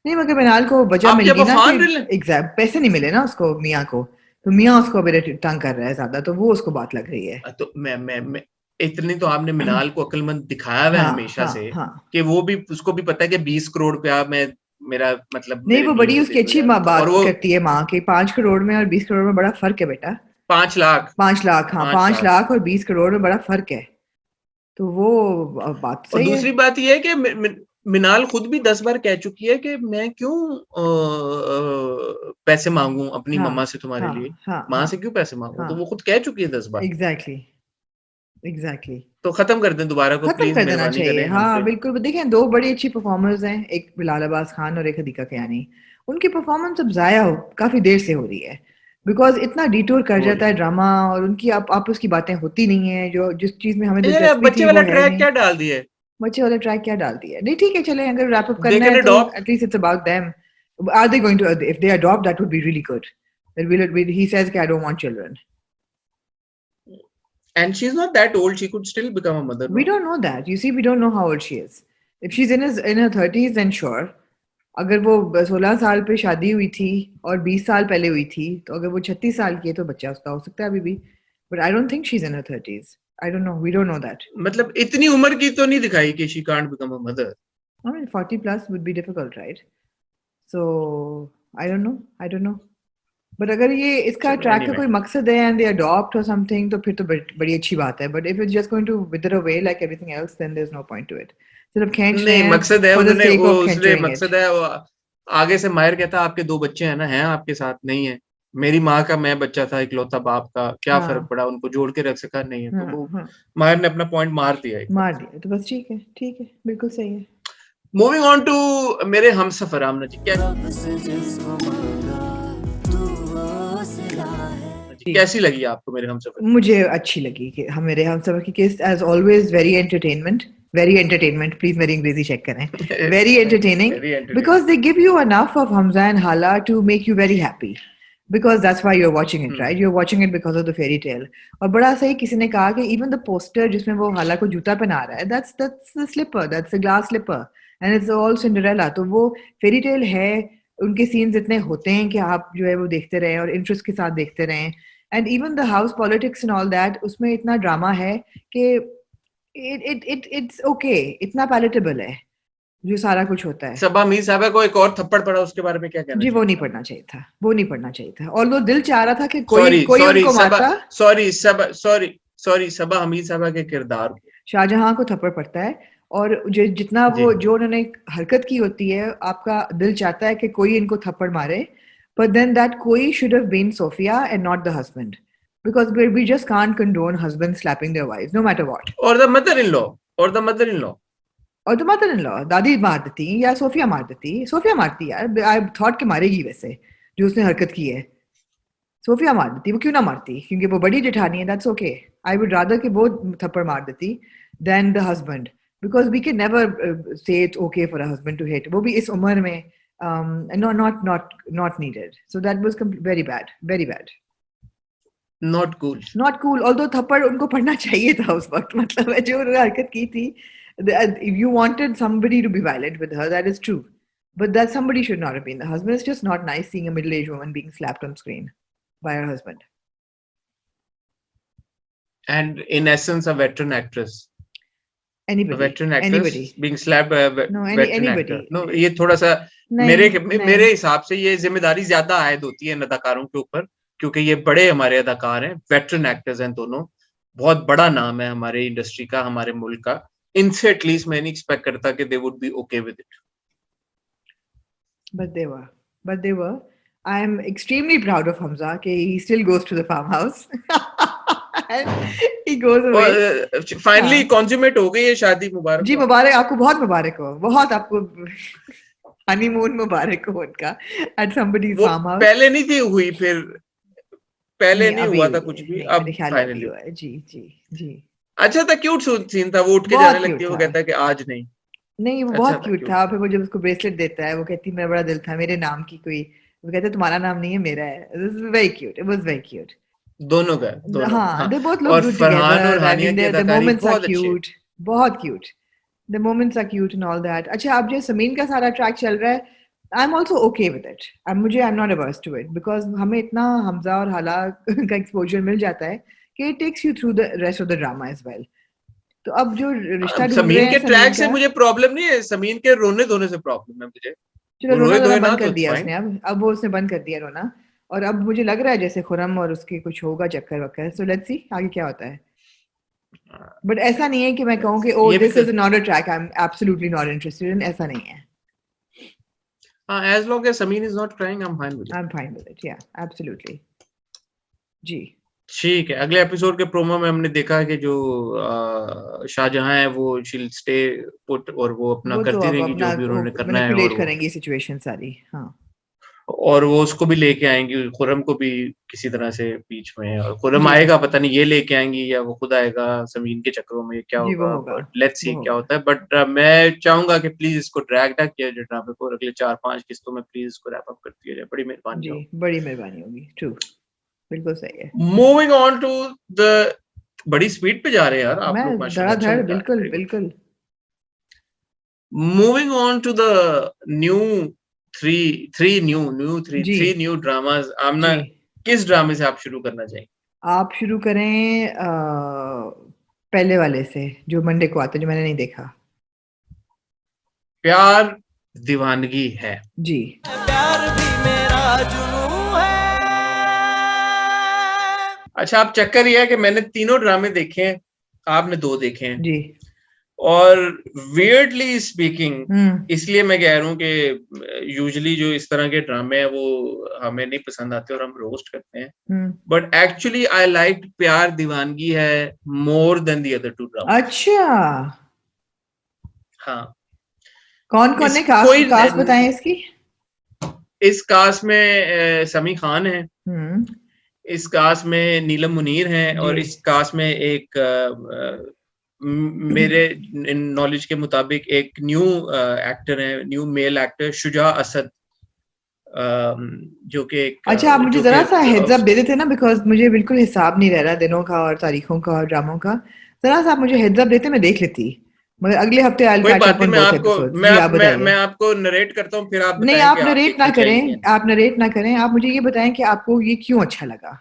नहीं, मगर मिनाल को वजह अब मिल जब गई ना कि अफान रिलेंट, एग्जैक्ट पैसे नहीं मिले ना उसको, मियाँ को। तो मियाँ उसको अभी तंग कर रहा है ज्यादा, तो वो उसको बात लग रही है। तो मैं इतनी तो आपने मिनाल को अक्लमंद दिखाया हुआ है हाँ हमेशा हाँ से, हाँ। कि वो भी, उसको भी पता है कि 20 करोड़ रुपया मैं, मेरा मतलब नहीं, मेरे वो बीन बड़ी को दे उसकी दो अच्छी यार, तो और बात वो करती है माँ की। 5 करोड़ में और 20 करोड़ में बड़ा फर्क है बेटा। 5 लाख 5 लाख, हाँ 5 पांच लाख लाख और 20 करोड़ में बड़ा फर्क है। तो वो बात और सही है। दूसरी बात यह है कि मिनाल खुद भी 10 बार कह चुकी है कि मैं क्यों पैसे मांगू अपनी हाँ मम्मा से तुम्हारे हाँ लिए, हाँ माँ हाँ से क्यों पैसे मांगू, हाँ तो वो खुद कह चुकी है 10 बार। Exactly exactly. तो खत्म कर दें दोबारा को, खत्म प्लीज कर देना मेहरबानी चाहिए, करें हम हाँ पे। बिल्कुल। देखें, दो बड़ी अच्छी परफॉर्मर्स हैं, एक बिलाल अब्बास खान और एक हदीका कयानी। उनकी परफॉर्मेंस अब जाया हो काफी देर से हो रही है, बिकॉज इतना डिटूर कर हो रही जाता है है ड्रामा, और उनकी आपस की बातें होती नहीं है। जो जिस चीज में हमें ये दिलचस्पी बच्चे थी वाला वो है ट्रैक नहीं। क्या डाल दिया है? बच्चे वाला ट्रैक क्या डाल दिया? नहीं ठीक है, चले, अगर रैप अप दे करना है कैन तो adopt at least it's about them. Are they going to, if they adopt that would be really good. He says कि I don't want children. and she's not that old, she could still become a mother, We no? don't know that. You see, we don't know how old she is. If she's in her 30s, then sure. अगर वो 16 साल पे शादी हुई थी और 20 साल पहले हुई थी, तो अगर वो 36 साल की है तो बच्चा उसका हो सकता है अभी भी। But I don't think she's in her 30s. I don't know. We don't know that. मतलब इतनी उम्र की तो नहीं दिखाई कि she can't become a mother. I mean, 40 plus would be difficult, right? So I don't know. I don't know. But अगर ये इसका चलो ट्रैक का anyway, कोई मकसद है and they adopt or something, तो फिर तो बड़ी अच्छी बात है। But if it's just going to wither away like everything else, then there is no point to it. सिर्फ खींच रहे नहीं हैं मकसद है फॉर द उन्होंने, सेक वो ऑफ उसने खींचिंग इट। मकसद है वो, आगे से माहिर कहता आपके 2 बच्चे हैं ना, हैं आपके साथ? नहीं है। मेरी माँ का मैं बच्चा था इकलौता, बाप का क्या फर्क हाँ पड़ा, उनको जोड़ के रख सका नहीं है, तो हाँ वो हाँ। माहिर ने अपना पॉइंट मार दिया एक मार तरफ से। दिया तो बस ठीक है, ठीक है, बिल्कुल सही है। मूविंग ऑन टू मेरे हमसफर आमना जी, क्या कैसी लगी आपको मेरे हमसफर? मुझे अच्छी लगी कि मेरे हमसफर की किस्त as always very entertainment, please मेरी अंग्रेजी चेक करें, very entertaining, Very entertaining. because they give you enough of Hamza and Hala to make you very happy, because that's why you're watching it, right? You're watching it because of the fairy tale. और बड़ा सही किसी ने कहा कि even the poster जिसमें वो हाला को जूता पहना रहा है, that's the slipper, that's the glass slipper, and it's all Cinderella. तो वो fairy tale है, उनके सीन्स इतने होते हैं कि आप जो है वो देखते रहें और इंटरेस्ट के साथ देखते रहें, and even the house politics and all that, उसमें इतना ड्रामा है कि it's okay, इतना palatable है जो सारा कुछ होता है। सबा मीर साहबा को एक और थप्पड़ पड़ा, उसके बारे में क्या कहना? जी वो नहीं पढ़ना चाहिए था, वो नहीं पढ़ना चाहिए था, और वो दिल चाह रहा था कि कोई उनको मारता। सॉरी सबा हमीद साहबा के किरदार, शाहजहां को थप्पड़ पड़ता है, और जितना वो जो उन्होंने हरकत की होती है, आपका दिल चाहता है कि कोई इनको थप्पड़ मारे, but then that कोई should have been Sophia and not the husband, because we just can't condone husbands slapping their wives no matter what. or the mother-in-law और the mother-in-law दादी मार देती या सोफिया मार देती, सोफिया मारती यार, आई थॉट के मारेगी वैसे जो उसने हरकत की है, सोफिया मार देती, वो क्यों ना मारती, क्योंकि वो बड़ी जेठानी है, that's okay, I would rather कि वो थप्पड़ मार देती than the husband, because we can never say it's okay for a husband to hit, वो भी इस उम्र में, not needed, so that was very bad, not cool, although थप्पड़ उनको पड़ना चाहिए था उस वक्त, मतलब है जो उन्होंने हरकत की थी, if you wanted somebody to be violent with her, that is true, but that somebody should not have been the husband. It's just not nice seeing a middle-aged woman being slapped on screen by her husband, and in essence a veteran actress, anybody being slapped by a veteran anybody actor. No, ये थोड़ा सा मेरे हिसाब से ये जिम्मेदारी ज्यादा आयद होती है अदाकारों के ऊपर, क्योंकि ये बड़े हमारे अदाकार हैं, वेटरन एक्टर्स हैं दोनों, बहुत बड़ा नाम है हमारे इंडस्ट्री का, हमारे मुल्क का, इनसे एटलीस्ट मैं नहीं एक्सपेक्ट करता कि they would be okay with it, but they were. I am extremely proud of Hamza कि he still goes to the farmhouse and he goes away. Finally consummate हो गई है शादी, मुबारक जी, मुबारक आपको, बहुत मुबारक हो, बहुत आपको हनीमून मुबारक हो उनका at somebody's farmhouse. पहले नहीं थी हुई, फिर पहले नहीं हुआ था कुछ भी, अब फाइनली हुआ है। जी अच्छा था, क्यूट सीन था, वो उठ के जाने लगती है, वो कहता है कि आज नहीं, वो बहुत क्यूट था, फिर वो जब उसको ब्रेसलेट देता है, वो कहती मेरा बड़ा दिल था, मेरे नाम की कोई, वो कहता है तुम्हारा नाम नहीं है, मेरा है, this is very cute, it was very cute, दोनों का, हाँ, they both look good together, I mean the moments are cute, बहुत cute, the moments are cute and all that. अच्छा, अब जो समीन का सारा ट्रैक चल रहा है, I'm also okay with it, I'm not averse to it, because हमें इतना हमजा और हाला का एक्सपोजर मिल जाता है कि it takes you through the rest of the drama as well. तो अब जो रिश्ता ढूंढ रहे समीन हैं, के ट्रैक से मुझे प्रॉब्लम नहीं है, समीन के रोने धोने से प्रॉब्लम है मुझे, चलो रोना बंद कर दिया उसने, अब वो उसने बंद कर दिया रोना, और अब मुझे लग रहा है जैसे खुरम और उसके कुछ होगा चक्कर वक्कर, सो लेट्स सी आगे क्या होता है, बट ऐसा नहीं है कि मैं कहूँ कि oh this is not a track I am absolutely not interested in, ऐसा नहीं है, as long as Samin is not crying, I'm fine with it, yeah, absolutely. जी ठीक है। अगले एपिसोड के प्रोमो में हमने देखा कि जो शाहजहां है वो शील स्टे पुट, और वो अपना करती रहेंगी जो भी उन्होंने करना है, और करेंगी सिचुएशन सारी, हाँ, और वो उसको भी लेके आएंगी, खुरम को भी किसी तरह से बीच में, और खुरम आएगा, पता नहीं ये लेके आएंगी या वो खुद आएगा समीन के चक्करों में, क्या होगा, लेट्स सी क्या होता है, बट मैं चाहूंगा कि प्लीज इसको ड्रैग ना किया जाए ड्रामे को, अगले 4-5 किस्तों में प्लीज इसको रैप अप कर दिया जाए, बड़ी मेहरबानी होगी, बड़ी मेहरबानी होगी, ट्रू, बिल्कुल सही है। मूविंग ऑन टू द, बड़ी स्पीड पे जा रहे हैं यार आप लोग, माशाल्लाह, बिल्कुल। Moving on to the new three new dramas. Aamna, किस ड्रामे से आप शुरू करना चाहिए? आप शुरू करें पहले वाले से जो मंडे को आता है, जो मैंने नहीं देखा, प्यार दीवानगी है। जी, प्यार भी मेरा जुनून है। अच्छा, आप चक्कर ये है कि मैंने तीनों ड्रामे देखे हैं, आपने 2 देखे हैं जी, और वियर्डली स्पीकिंग, इसलिए मैं कह रहा हूँ कि यूजुअली जो इस तरह के ड्रामे हैं वो हमें नहीं पसंद आते और हम रोस्ट करते हैं, बट एक्चुअली आई लाइक प्यार दीवानगी है more than the other 2 drama. अच्छा, हाँ, कौन ने कास्ट बताएं इसकी? इस कास्ट में समी खान है, इस कास्ट में नीलम मुनीर हैं और जी इस कास्ट में एक मेरे नॉलेज के मुताबिक एक न्यू एक्टर है, new male actor Shuja Asad, जो कि अच्छा, आप मुझे जो जरा कि सा हेड्स अप दे देते ना, बिकॉज मुझे बिल्कुल हिसाब नहीं रह रहा दिनों का और तारीखों का और ड्रामों का। जरा सा आप मुझे हेड्स अप देते, मैं देख लेती, मगर अगले हफ्ते आई विल कोई कैच बात अप नहीं, ऑन बोथ एपिसोड्स। जी आप मैं बताइए। आपको नरेट करता हूँ, फिर आप नहीं, बताएं कि आप आपकी नरेट ना ऊंचाई क्या करें, आप नरेट ना करें, आप मुझे ये बताएं कि आपको ये क्यों अच्छा लगा।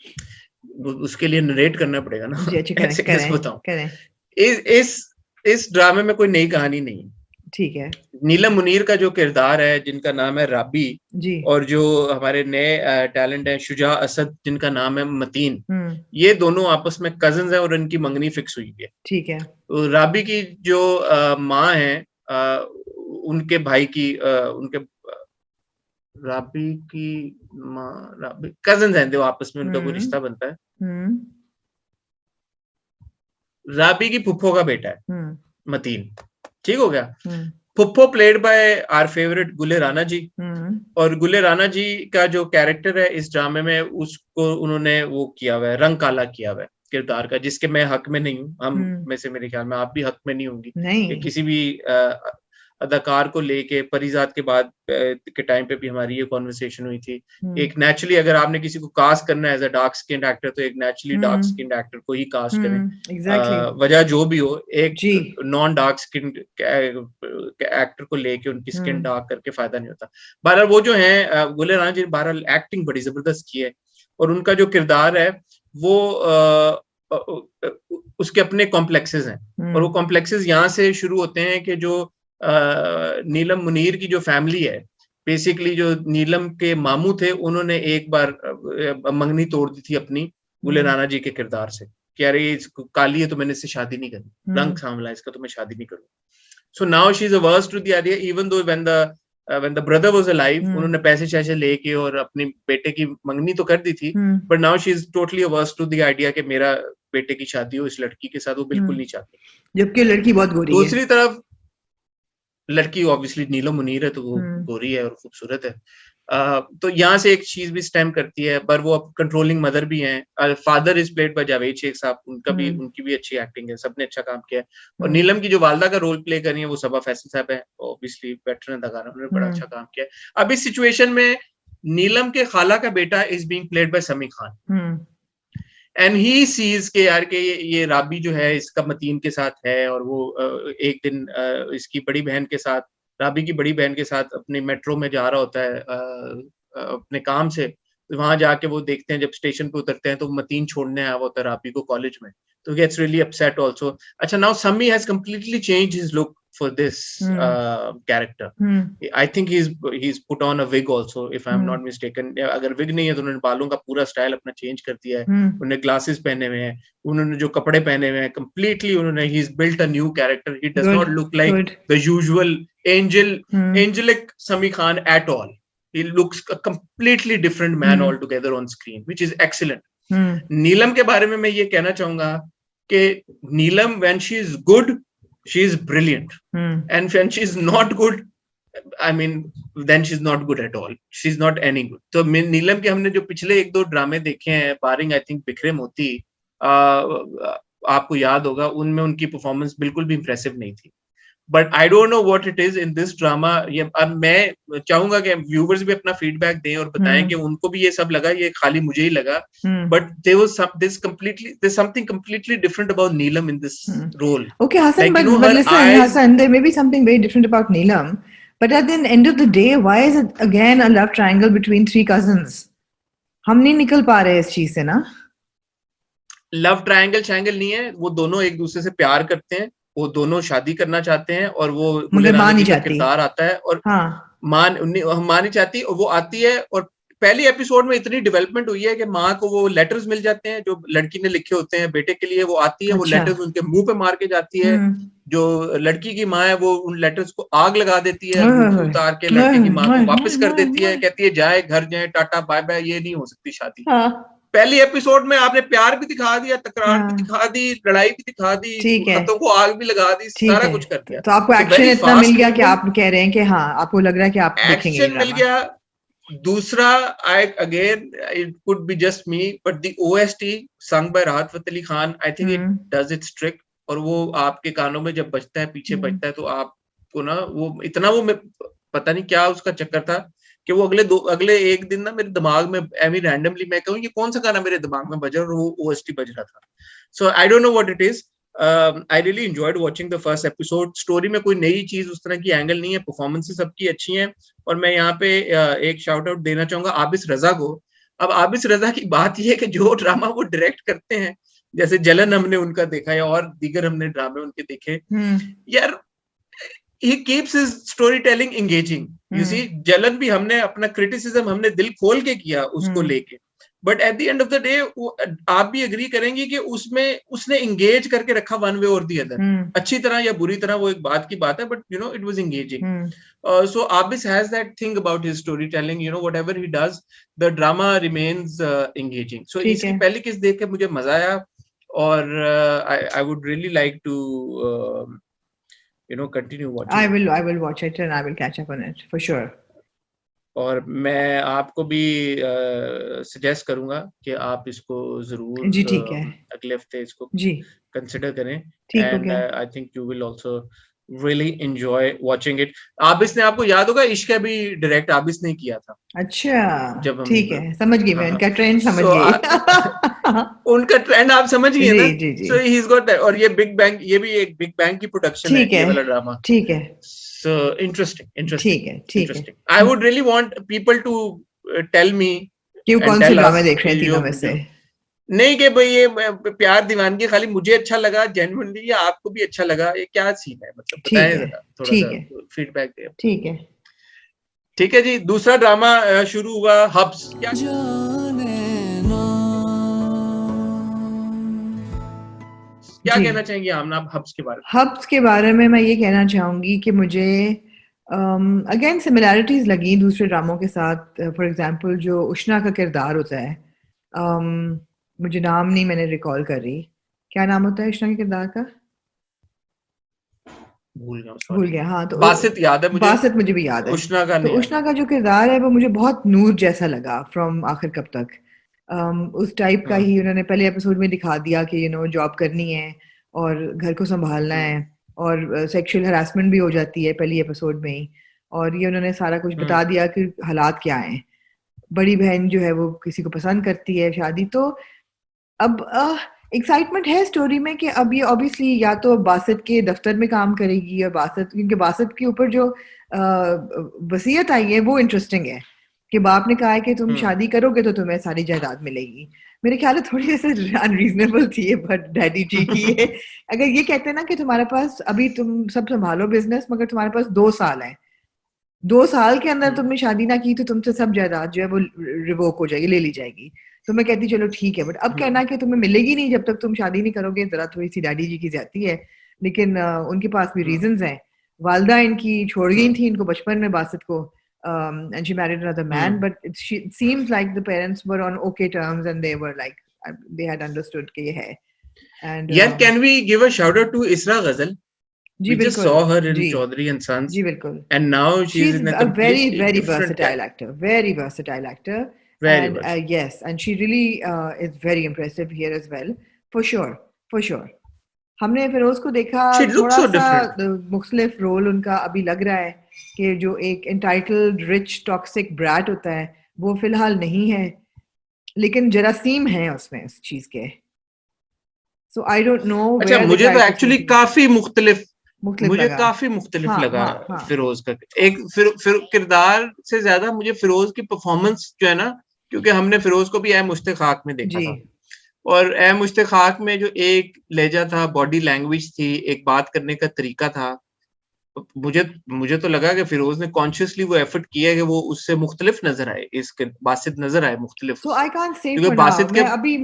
है। उसके लिए नरेट करना पड़ेगा ना। जी अच्छा, करें ऐसे कैसे करें बताऊं? करें। इस इस इस ड्रामे में कोई नई कहानी नहीं है। ठीक है नीलम मुनीर का जो किरदार है, जिनका नाम है राबी, जी। और जो हमारे नए टैलेंट है शुजा असद, जिनका नाम है मतीन, हम्म। ये दोनों आपस में कजिन्स हैं और इनकी मंगनी फिक्स हुई है। ठीक है। तो राबी की जो माँ है, उनके भाई की उनके राबी की माँ, राबी कजिन्स हैं, जो आपस में उनका कोई हम्म। रिश्ता बनता है। हम्म। राबी की फुफ्फो का बेटा है हम्म। मतीन। ठीक हो गया। हम्म। फुप्पो played by our favourite Gule Rana जी। हम्म। और गुले राणा जी का जो कैरेक्टर है इस ड्रामे में, उसको उन्होंने वो किया हुआ है, रंग काला किया हुआ है किरदार का, जिसके मैं हक में नहीं हूँ। हम हम्म। में से मेरे ख्याल में आप भी हक में नहीं होंगी कि नहीं। किसी भी अदाकार को लेके। परिजात के बाद के टाइम पे भी हमारी ये कॉन्वर्सेशन हुई थी। हम्म। एक नेचुरली अगर आपने किसी को कास्ट करना है as a dark skin actor, तो एक naturally dark hmm. Skin actor को ही कास्ट करें। एग्जैक्टली। वजह जो भी हो, जी। एक नॉन डार्क स्किन एक्टर को लेके उनकी स्किन हम्म। डार्क करके फायदा नहीं होता। बहरहाल वो जो है गुले राणा जी, बहरहाल एक्टिंग बड़ी जबरदस्त की है, और उनका जो किरदार है वो उसके अपने कॉम्प्लेक्सेस हैं। और वो हम्म। कॉम्प्लेक्सेस यहाँ से शुरू होते हैं कि जो नीलम मुनीर की जो फैमिली है, बेसिकली जो नीलम के मामू थे, उन्होंने एक बार मंगनी तोड़ दी थी अपनी गुले हम्म। राणा जी के किरदार से, कि अरे काली है तो मैंने इससे शादी नहीं करनी, रंग हम्म। सांवला इसका तो मैं शादी नहीं करूंगा। So now she is averse to the idea, even though when the brother was alive, hmm. उन्होंने पैसे शैसे लेके और अपने बेटे की मंगनी तो कर दी थी, hmm. But now she is totally averse to the idea कि मेरा बेटे की शादी हो इस लड़की के साथ, वो बिल्कुल नहीं चाहती। जबकि लड़की बहुत गोरी है। दूसरी तरफ लड़की ऑब्वियसली नीलम मुनीर है, तो वो हम्म। गोरी है और खूबसूरत है। तो यहाँ से एक चीज भी स्टेम करती है, पर वो अब कंट्रोलिंग मदर भी हैं। Father is played by Javed Sheikh Sahab, hmm. उनकी भी अच्छी एक्टिंग है, सबने अच्छा काम किया है। और हम्म। नीलम की जो वालदा का रोल प्ले कर रही है वो सबा फैसल साहब है, ऑब्वियसली वेटरन अदाकारा, उन्होंने बड़ा हम्म। अच्छा काम किया है। अब इस सिचुएशन में नीलम के खाला का बेटा इज बीइंग प्लेड बाय समी खान, हम्म। एंड ही सीज के यार के ये राबी जो है इसका मतीन के साथ है, और वो एक दिन इसकी बड़ी बहन के साथ, राबी की बड़ी बहन के साथ अपने मेट्रो में जा रहा होता है अपने काम से। तो वहां जाके वो देखते हैं, जब स्टेशन पे उतरते हैं तो मतीन छोड़ने आया होता है राबी को कॉलेज में, तो गेट्स रियली अपसेट ऑल्सो। अच्छा, नाउ समी has completely change his look for this character. Hmm. I think he's put on a wig also, if I'm not mistaken। अगर विग नहीं है तो उन्होंने बालों का पूरा स्टाइल अपना चेंज कर दिया है। हम्म। उन्होंने ग्लासेस पहने हुए हैं, उन्होंने जो कपड़े पहने हुए हैं कंप्लीटली, उन्होंने he's built a new character। He does good not look like good. the usual hmm. angelic Sami Khan at all। He looks a completely different man hmm. altogether on screen, which is excellent। हम्म। नीलम के बारे में मैं ये कहना चाहूंगा कि नीलम when she is good, she is brilliant, hmm. and when she is not good, I mean, then she's not good at all। She's not any good। तो नीलम के हमने जो पिछले एक दो ड्रामे देखे हैं, बारिंग आई थिंक बिखरे मोती, आपको याद होगा, उनमें उनकी परफॉर्मेंस बिल्कुल भी इंप्रेसिव नहीं थी। But I don't know what it is in this drama. ये अब मैं चाहूंगा कि व्यूवर्स भी अपना फीडबैक दें और बताएं कि उनको भी ये सब लगा, ये खाली मुझे ही लगा, but there was there's something completely different about Neelam in this role। Okay, Hassan, Like, but her listen, eyes, Hassan, there may be something very different about Neelam, but at the end of the day, why is it again a love triangle between three cousins? हम नहीं निकल पा रहे इस चीज से ना। Love triangle शैंगल नहीं है, वो दोनों एक दूसरे से प्यार करते हैं, वो दोनों शादी करना चाहते हैं, और वो गुले मगर राणा माँ नहीं जी का चाहती। किरदार आता है, और हाँ। माँ नहीं चाहती, और वो आती है। और पहली एपिसोड में इतनी डेवलपमेंट हुई है कि माँ को वो लेटर्स मिल जाते हैं जो लड़की ने लिखे होते हैं बेटे के लिए, वो आती है, वो अच्छा। लेटर्स उनके मुंह पे मार के जाती है। जो लड़की की माँ है वो उन लेटर्स को आग लगा देती है, अंगूठी उतार के लड़के की माँ को वापस कर देती है, कहती है जाए घर जाए, टाटा बाय बाय, ये नहीं हो सकती शादी। हाँ। पहली एपिसोड में आपने प्यार भी दिखा दिया, तकरार भी हाँ। दिखा दी, लड़ाई भी दिखा दी, ठीक है। खतों को आग भी लगा दी, ठीक सारा है, कुछ कर दिया। तो आपको तो एक्शन वेरी इतना मिल फास्ट गया कि मूविंग आप कह रहे हैं कि हाँ आपको लग रहा है कि आप देखेंगे ये एक्शन मिल ड्रामा। गया, दूसरा, I again, it could be just me, but the OST sung by राहत Fateh Ali Khan, I think it does its trick. और वो आपके कानों में जब बजता है, पीछे बजता है, तो आपको ना वो इतना वो पता नहीं क्या उसका चक्कर था कि वो अगले एक दिन ना मेरे दिमाग में एमी रैंडमली मैं कहूँ ये कौन सा गाना मेरे दिमाग में बज रहा, और वो OST बज रहा था. So I don't know what it is. I really enjoyed watching the first episode. Story में कोई नई चीज उस तरह की एंगल नहीं है, परफॉर्मेंसेस सबकी अच्छी हैं. और मैं यहाँ पे एक शाउट आउट देना चाहूंगा आबिस रजा को. अब आबिस रजा की बात यह है कि जो ड्रामा वो डायरेक्ट करते हैं, जैसे जलन हमने उनका देखा है और दीगर हमने ड्रामे उनके देखे, यार he keeps his storytelling engaging. You see, जलन भी हमने अपना क्रिटिसिज्म हमने दिल खोल के किया उसको लेके, but at the end of the day आप भी एग्री करेंगे कि उसमें उसने एंगेज करके रखा वन वे और दी अदर, अच्छी तरह या बुरी तरह वो एक बात की बात है, but you know it was engaging. So Abis has that thing about his story telling, you know whatever he does the drama remains engaging. So इसकी पहली किस्त देख के मुझे मजा आया, और I would really like to continue watching. I will watch it and I will catch up on it for sure. और मैं आपको भी सजेस्ट करूंगा कि आप इसको जरूर जी ठीक है, अगले हफ्ते इसको जी कंसिडर करें. And I think you will also really enjoy watching it. Abis ने, आपको याद होगा, इश्क भी डायरेक्ट आबिस ने किया था. अच्छा ठीक है, समझ गई मैं, उनका ट्रेंड समझ गई. उनका ट्रेंड आप समझ गए ना. जी जी. So he's got that. और ये बिग बैंग, ये भी एक बिग बैंग की प्रोडक्शन है ये वाला ड्रामा. ठीक है. So interesting. ठीक है. I would really want people to tell me कि कौन से ड्रामे देख रहे हैं तीनों में से. नहीं कि भाई ये प्यार दीवानगी खाली मुझे अच्छा लगा जेन्युइनली, या आपको भी अच्छा लगा, ये क्या सीन है, मतलब बताएं जरा, थोड़ा सा फीडबैक दें. ठीक है जी. दूसरा ड्रामा शुरू हुआ, हब्स. क्या कहना चाहेंगे आप हब्स के बारे में? हब्स के बारे में मैं ये कहना चाहूंगी कि मुझे अगेन सिमिलैरिटीज लगी दूसरे ड्रामों के साथ. फॉर एग्जांपल जो उष्णा का किरदार होता है, मुझे नाम नहीं मैंने रिकॉल कर रही, क्या नाम होता है उष्णा के किरदार का? भूल गया. हाँ, तो बासित याद है मुझे. बासित मुझे भी याद है. उष्णा का, तो उष्णा का जो किरदार है वो मुझे बहुत नूर जैसा लगा फ्रॉम आखिर कब तक. उस टाइप का ही उन्होंने पहले एपिसोड में दिखा दिया कि जॉब करनी है और घर को संभालना है, और सेक्सुअल हरासमेंट भी हो जाती है पहली एपिसोड में ही, और ये उन्होंने सारा कुछ बता दिया कि हालात क्या हैं. बड़ी बहन जो है वो किसी को पसंद करती है, शादी. तो अब एक्साइटमेंट है स्टोरी में कि अब ये ऑब्वियसली या तो बासित के दफ्तर में काम करेगी, और बासित, क्योंकि बासित के ऊपर जो वसीयत आई है वो इंटरेस्टिंग है कि बाप ने कहा है कि तुम शादी करोगे तो तुम्हें सारी जायदाद मिलेगी. मेरे ख्याल में थोड़ी ऐसे अनरीजनेबल थी बट डैडी जी की है. अगर ये कहते हैं ना कि तुम्हारे पास अभी तुम सब संभालो बिजनेस, मगर तुम्हारे पास 2 साल है, 2 साल के अंदर तुमने शादी ना की तो तुमसे सब जायदाद जो है वो रिवोक हो जाएगी, ले ली जाएगी. तो मैं कहती चलो ठीक है, बट अब कहना कि तुम्हें मिलेगी नहीं जब तक तुम शादी नहीं करोगे, जरा थोड़ी सी डैडी जी की ज्यादती है. लेकिन उनके पास भी रीजंस हैं. वालदा इनकी छोड़ गई थी इनको बचपन में, बासित को, and she married another man, but it seems like the parents were on okay terms and they were like they had understood कि ये है. And can we give a shout out to Isra Ghazal? We just saw her in Chaudhary and Sons. जी बिल्कुल. And now she's in a very versatile actor. Very versatile actor. And yes, and she really is very impressive here as well. For sure. हमने फिरोज को देखा, थोड़ा सा मुख्तलिफ role उनका अभी लग रहा है कि जो एक एंटाइटल्ड रिच टॉक्सिक ब्रैट होता है वो फिलहाल नहीं है, लेकिन जरासीम है उसमें उस चीज के. सो आई डोंट नो. अच्छा, मुझे तो एक्चुअली काफी मुख्तलिफ लगा फिरोज का. एक किरदार से ज्यादा मुझे फिरोज की परफॉर्मेंस जो है ना, क्योंकि हमने फिरोज को भी ए मुश्ताक में देखा था, और ए मुश्ताक में जो एक लहजा था, बॉडी लैंग्वेज थी, एक बात करने का तरीका था, मुझे तो लगा कि फिरोज ने कॉन्शियसली वो एफर्ट किया है कि वो उससे मुख्तलिफ नजर आए, इसके बासित नजर आए मुख्तलिफ. So I can't say for now.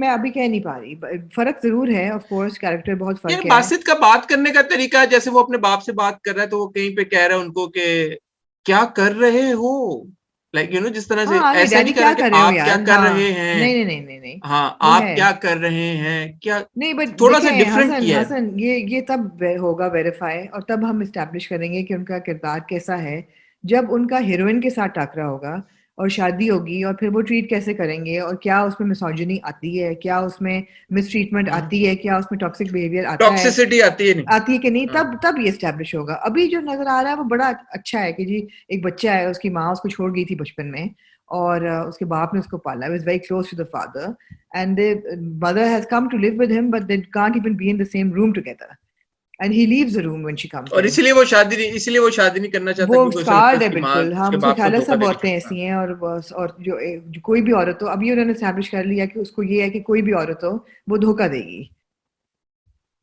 मैं अभी कह नहीं पा रही. फर्क जरूर है, ऑफ कोर्स कैरेक्टर बहुत फर्क है. बासित का बात करने का तरीका, जैसे वो अपने बाप से बात कर रहा है तो वो कहीं पे कह रहा है उनको कि क्या कर रहे हो, लाइक जिस तरह से ऐसा नहीं कर रहे आप क्या कर रहे हैं. नहीं. हाँ, आप क्या कर रहे हैं, क्या नहीं, बट थोड़ा सा डिफरेंट किया है. हसन, ये तब होगा वेरीफाई, और तब हम एस्टैब्लिश करेंगे कि उनका किरदार कैसा है जब उनका हीरोइन के साथ टकरा होगा और शादी होगी और फिर वो ट्रीट कैसे करेंगे और क्या उसमें मिसोजिनी आती है, क्या उसमें मिसट्रीटमेंट आती है, क्या उसमें टॉक्सिक बिहेवियर आता है, टॉक्सिसिटी आती है नहीं, आती है कि नहीं, हाँ, तब ये एस्टेब्लिश होगा। अभी जो नजर आ रहा है वो बड़ा अच्छा है कि जी एक बच्चा है, उसकी माँ उसको छोड़ गई थी बचपन में और उसके बाप ने उसको पाला, was very close to the father and the mother has come to live with him but they can't even be in the same room together and he leaves the room when she comes और in. इसलिए वो शादी नहीं करना चाहता वो क्योंकि उसे लगता है स्कार्ड है उसकी माँ बिल्कुल। हाँ, उसके मुझे बाप को ख्याल है धोखा सब दे औरतें रही है। ऐसी हैं और बस, और जो कोई भी औरत हो, अभी उन्होंने एस्टैब्लिश कर लिया कि उसको ये है कि कोई भी औरत हो वो धोखा देगी।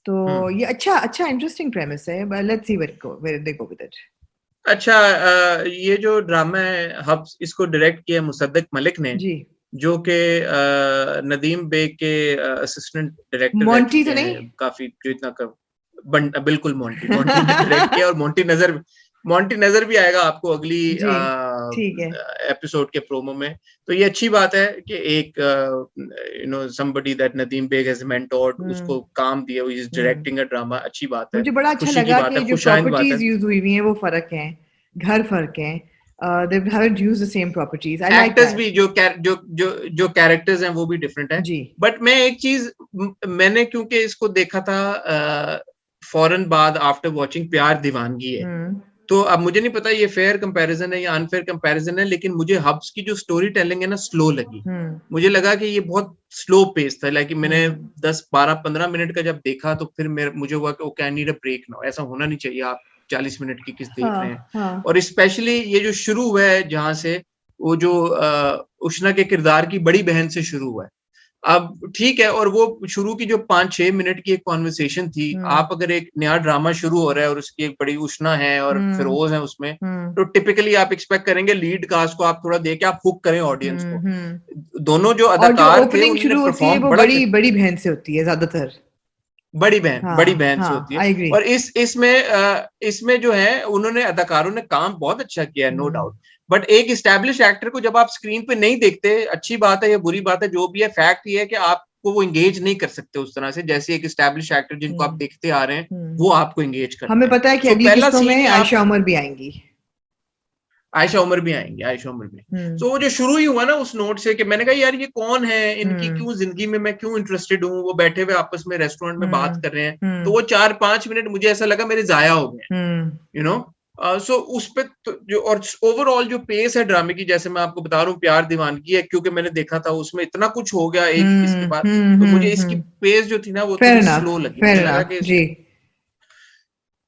तो हम्म। ये अच्छा इंटरेस्टिंग प्रेमिस है, but let's see where they go with it. अच्छा, ये जो ड्रामा है हब्स, इसको डायरेक्ट किया मुसद्दक मलिक ने, जी। जो कि नदीम बेग के असिस्टेंट डायरेक्टर रह मोंटी चुके तो नहीं? हैं काफी, जो इतना बिल्कुल मोंटी ने डायरेक्ट किया, और मोंटी नजर भी आएगा आपको अगली जी, ठीक है। एपिसोड के प्रोमो में। तो ये अच्छी बात है कि एक somebody that Nadeem Baig has mentored, hmm. उसको काम दिया, he is hmm. Directing a drama, अच्छी बात है, मुझे बड़ा अच्छा खुशी की लगा बात है, कि जो खुशाइंद बात है। प्रॉपर्टीज यूज हुई हुई हैं वो फर्क हैं, घर फर्क हैं, they haven't used the same properties, I like actors that. भी जो कैरेक्टर्स हैं वो भी डिफरेंट है। जी। बट मैं एक चीज, मैंने क्योंकि इसको देखा था फौरन बाद आफ्टर वॉचिंग प्यार दीवानगी है, हम्म। तो अब मुझे नहीं पता ये फेयर कंपैरिजन है या अनफेयर कंपैरिजन है, लेकिन मुझे हब्स की जो स्टोरी टेलिंग है ना स्लो लगी। हम्म। मुझे लगा कि ये बहुत स्लो पेस था, लाइक मैंने हम्म। 10 12 15 मिनट का जब देखा तो फिर मुझे हुआ कि okay I need a break now, ऐसा होना नहीं चाहिए, आप 40 मिनट की किस देख रहे हैं। हाँ, हाँ। और स्पेशली ये जो शुरू हुआ है जहां से वो जो उष्णा के किरदार की बड़ी बहन से शुरू हुआ है, अब ठीक है, और वो शुरू की जो 5 6 मिनट की एक कॉन्वर्सेशन थी, हम्म। आप अगर एक नया ड्रामा शुरू हो रहा है और उसकी एक बड़ी उष्णा है और हम्म। फिरोज है उसमें, हम्म। तो टिपिकली आप एक्सपेक्ट करेंगे लीड कास्ट को आप थोड़ा दे के आप हुक करें ऑडियंस को। हम्म। दोनों जो और जो अदाकार थे ओपनिंग उन्होंने शुरू होती है परफॉर्म वो बड़ा बड़ी बड़ी बहन से होती है ज्यादातर। बड़ी हाँ, बहन से हाँ, होती है। I agree. और इसमें जो है उन्होंने अदाकारों ने काम बहुत अच्छा किया है, नो हम्म। डाउट। बट एक स्टैब्लिश एक्टर को जब आप स्क्रीन पे नहीं देखते, अच्छी बात है या बुरी बात है जो भी है, फैक्ट ये है कि आपको वो एंगेज नहीं कर सकते उस तरह से, जैसे एक स्टैब्लिश एक्टर जिनको आप हम्म। देखते आ रहे हैं हम्म। वो आपको एंगेज हमें करते हैं। पता है कि सो अगली पहला किस्तों सीन में ही आप, आयशा उमर भी आएंगी। आयशा उमर भी आएंगे, आयशा उमर भी। हम्म। तो वो जो शुरू ही हुआ ना उस नोट से कि मैंने कहा यार ये कौन है, इनकी हम्म। क्यों जिंदगी में मैं क्यों इंटरेस्टेड हूँ, वो बैठे हुए आपस में रेस्टोरेंट में बात हम्म। कर रहे हैं, तो हम्म। वो 4 5 मिनट मुझे ऐसा लगा मेरे जाया हो गए, हम्म। You know. सो उस पे तो जो, और ओवरऑल जो पेस है ड्रामे की, जैसे मैं आपको बता रहा हूँ प्यार दीवानगी है, क्योंकि मैंने देखा था उसमें इतना कुछ हो गया एक इसके हम्म। बाद, हम्म। तो मुझे हम्म। इसकी हम्म। पेस जो थी ना वो फेयर थोड़ी इनफ, स्लो लगी, फेयर मुझे लगा इनफ कि जी।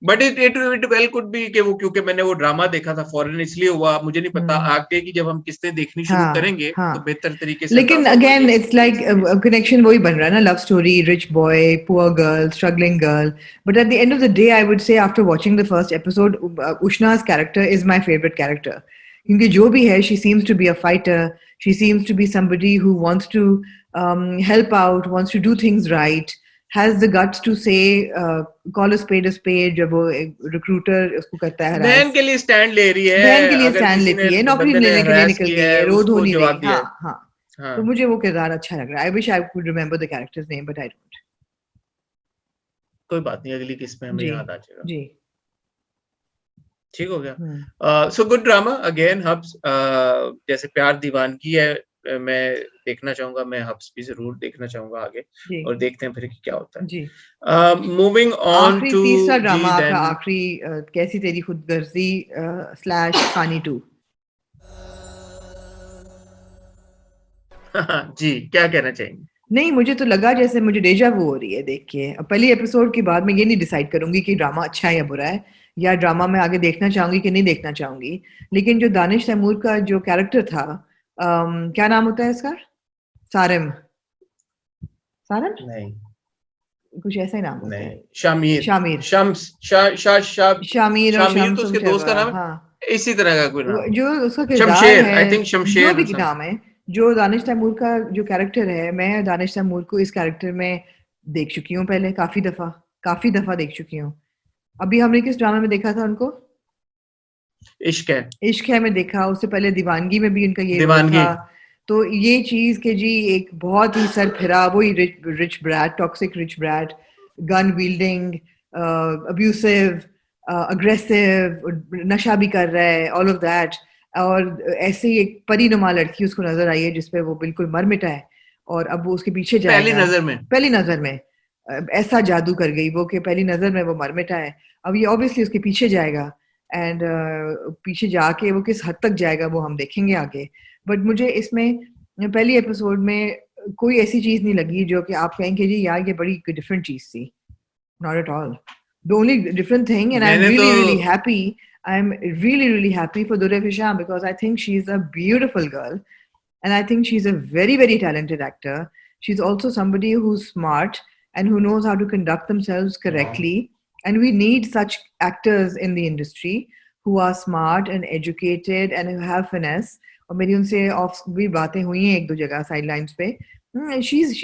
But it well could be कि वो, क्योंकि मैंने वो ड्रामा देखा था फॉरन, इसलिए हुआ, मुझे नहीं पता हम्म। आगे की जब हम किस्तें देखनी शुरू हाँ, करेंगे तो हाँ। बेहतर तरीके से लेकिन अंदाजा होगा कि अगेन इसकी इट्स लाइक पेस कैसी। कनेक्शन वही बन रहा है ना, love story, rich boy, poor girl, struggling girl. But at the end of the day I would say after watching the first episode, उष्णा's character is my favourite character, क्योंकि जो भी है she seems to be a fighter, she seems to be somebody who wants to help out, wants to do things right, has the guts to say call a spade जब वो recruiter उसको करता है बहन harass, के लिए stand ले रही बहन है, के लिए अगर स्टैंड किसी ने लेती है, नौकरी बंदे ने लेने के लिए हरास निकल किया गई है, है रो धो उसको नहीं जवाब रही। दिया हाँ, है। हाँ। हाँ, तो मुझे वो किरदार अच्छा लग रहा है। I wish I could remember the characters name but I don't. कोई बात नहीं, अगली किस्त में हमें जी। याद आ जाएगा। जी। ठीक हो गया। Hmm. So good drama again हब्स, जैसे प्यार दीवानगी है, मैं देखना चाहूंगा, मैं हब्स भी जरूर देखना चाहूंगा आगे, जी। और देखते हैं फिर कि क्या होता जी। है। मूविंग ऑन आखिरी टू तीसरा जी ड्रामा आपका, देन। आखिरी कैसी तेरी खुदगर्जी स्लैश खानी टू। जी, क्या कहना चाहेंगे? नहीं, मुझे तो लगा जैसे मुझे डेजा वू हो रही है देख के। अब पहली एपिसोड के बाद मैं ये नहीं डिसाइड करूंगी कि ड्रामा अच्छा है या बुरा है, या ड्रामा में आगे देखना चाहूंगी कि नहीं देखना चाहूंगी। लेकिन जो दानिश तैमूर का जो कैरेक्टर था, क्या नाम होता है इसका? सारिम। सारिम, नहीं, कुछ ऐसा ही नाम होता है। नहीं, शामिर, शामिर। शम्स, शा, शा, शा, शामिर और शामिर तो शम्स उसके दोस्त का व्हाटएवर, नाम हाँ। है, इसी तरह का कोई नाम जो उसका है, किरदार शमशेर, है, आई थिंक जो शमशेर भी नाम समथिंग। है, जो दानिश तैमूर का जो कैरेक्टर है, मैं दानिश तैमूर को इस कैरेक्टर में देख चुकी हूँ पहले काफी दफा देख चुकी हूँ। अभी हमने किस ड्रामा में देखा था उनको? इश्क है, इश्क है में देखा, उससे पहले दीवानगी में भी उनका ये रोल था। दीवानगी। तो ये चीज के जी एक बहुत ही सरफिरा, वही rich brat, toxic rich brat, gun wielding, abusive, aggressive, नशा भी कर रहा है, ऑल ऑफ दैट, और ऐसे ही एक परीनुमा लड़की उसको नजर आई है जिसपे वो बिल्कुल मर मिटा है और अब वो उसके पीछे पहली जाएगा। नजर में पहली नजर में ऐसा जादू कर गई वो कि पहली नजर में वो मर मिटा है। अब ये ऑब्वियसली उसके पीछे जाएगा एंड पीछे जाके वो किस हद तक जाएगा वो हम देखेंगे आगे। बट मुझे इसमें पहली एपिसोड में कोई ऐसी चीज नहीं लगी जो कि आप कहेंगे जी यार ये बड़ी डिफरेंट चीज थी। Not at all. The only different thing, and I'm मैंने तो really, really happy. I'm really, really happy for Durre Fisham because I think she's a beautiful girl, and I think she's a very, very talented actor. She's also somebody who's smart and who knows how to conduct themselves correctly. And we need such actors in the industry who are smart and educated and who have finesse. और मेरी उनसे of भी बातें हुई हैं एक दो जगह साइडलाइंस पे। she's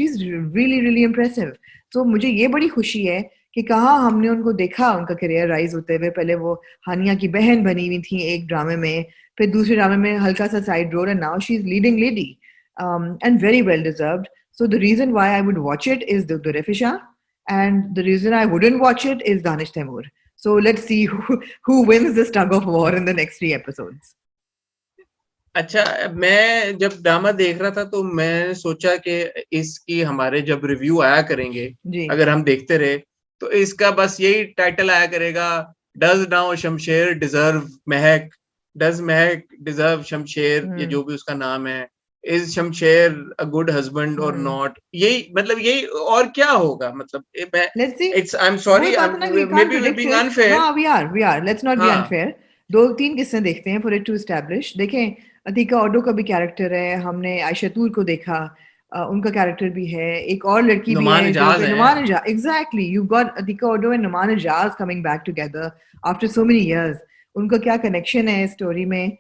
really really impressive. तो मुझे ये बड़ी खुशी है कि कहाँ हमने उनको देखा उनका करियर राइज होते हुए। पहले वो हानिया की बहन बनी हुई थी एक ड्रामे में, फिर दूसरे ड्रामे में हल्का सा side role, and now she is leading lady and very well deserved. So the reason why I would watch it is the Refisha, and the reason I wouldn't watch it is Danish Taimur. So let's see who wins this tug of war in the next 3 episodes. अच्छा, मैं जब drama देख रहा था तो मैं सोचा कि इसकी हमारे जब रिव्यू आया करेंगे, अगर हम देखते रहे तो इसका बस यही टाइटल आया करेगा, does now Shamsher deserve Mehak, does Mehak deserve Shamsher, ये जो भी उसका नाम है, is Shamsher a good husband और नॉट, यही मतलब यही और क्या होगा, मतलब it's I am sorry maybe we being unfair. हाँ, we are let's not be unfair. 2-3 किस्से देखते हैं for it to establish. देखें, अतीका ओडो का भी कैरेक्टर है, हमने आयशा तूर को देखा, उनका कैरेक्टर भी है, एक और लड़की भी है जो Numan Ijaz, exactly, you got Atiqa Odho and Numan Ijaz coming back together after so many years. उनका क्या कनेक्शन है स्टोरी में?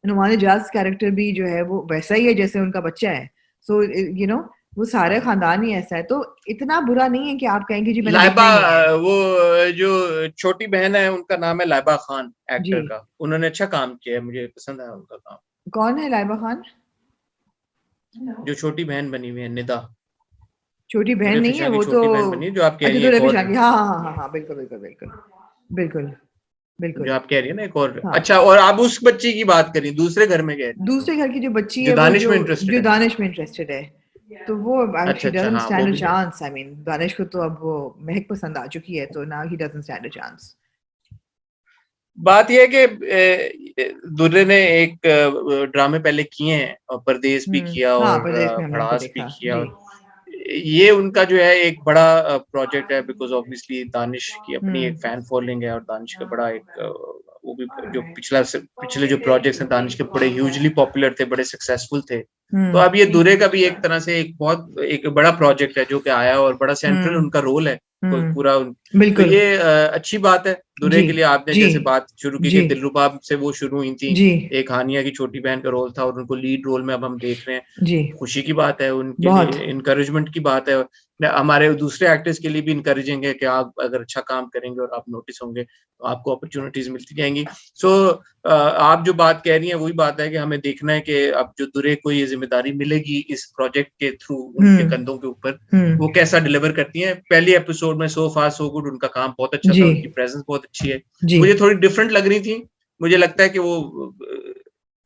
नुमान इजाज कैरेक्टर भी जो है वो वैसा ही है जैसे उनका बच्चा है. सो यू नो वो सारे खानदान ही ऐसा है, तो इतना बुरा नहीं है कि आप कहेंगे जी मैंने लाइबा, वो जो छोटी बहन है उनका नाम है लाइबा खान, एक्टर का, उन्होंने अच्छा काम किया है, मुझे पसंद आया उनका काम। कौन है लाइबा खान? जो छोटी बहन बनी हुई है, निदा। छोटी बहन नहीं है वो, तो बनी है, जो आप कह रही हैं, है, हाँ, बिल्कुल बिल्कुल बिल्कुल बिल्कुल बिल्कुल, जो आप कह रही है ना एक और, अच्छा, और आप उस बच्ची की बात करी, दूसरे घर में गए, दूसरे घर की जो बच्ची है, दानिश में इंटरेस्टेड जो दानिश में इंटरेस्टेड है, तो वो अच्छा, she doesn't हाँ, stand a chance. I mean, Danish को तो अब वो महक पसंद आ चुकी है, तो now he doesn't stand a chance. बात यह है कि दुर्रे ने एक ड्रामे पहले किए हैं, और परदेश भी किया और भड़ास भी किया, ये उनका जो है एक बड़ा प्रोजेक्ट है, बिकॉज ऑब्वियसली दानिश की अपनी एक फैन फॉलोइंग है, और दानिश का बड़ा एक वो भी जो पिछले जो प्रोजेक्ट्स हैं दानिश के बड़े ह्यूजली पॉपुलर थे, बड़े सक्सेसफुल थे, तो अब ये दुर्रे का भी एक तरह से एक बड़ा प्रोजेक्ट है जो कि आया, और बड़ा सेंट्रल उनका रोल है पूरा, तो ये अच्छी बात है दुर्रे के लिए। आपने जैसे बात शुरू की कि दिलरुबा से वो शुरू हुई थी, एक हानिया की छोटी बहन का रोल था और उनको लीड रोल में अब हम देख रहे हैं, खुशी की बात है उनके लिए, इनकरेजमेंट की बात है, हमारे दूसरे एक्टर्स के लिए भी इनकरेजिंग है कि आप अगर अच्छा काम करेंगे और आप नोटिस होंगे तो आपको अपॉर्चुनिटीज मिलती जाएंगी। सो आप जो बात कह रही हैं वही बात है कि हमें देखना है कि अब जो दुर्रे को ये जिम्मेदारी मिलेगी इस प्रोजेक्ट के थ्रू उनके कंधों के ऊपर, वो कैसा डिलीवर करती हैं। पहली एपिसोड में सो फार सो गुड, उनका काम बहुत अच्छा था, उनकी प्रेजेंस बहुत अच्छी है, मुझे थोड़ी डिफरेंट लग रही थी, मुझे लगता है कि वो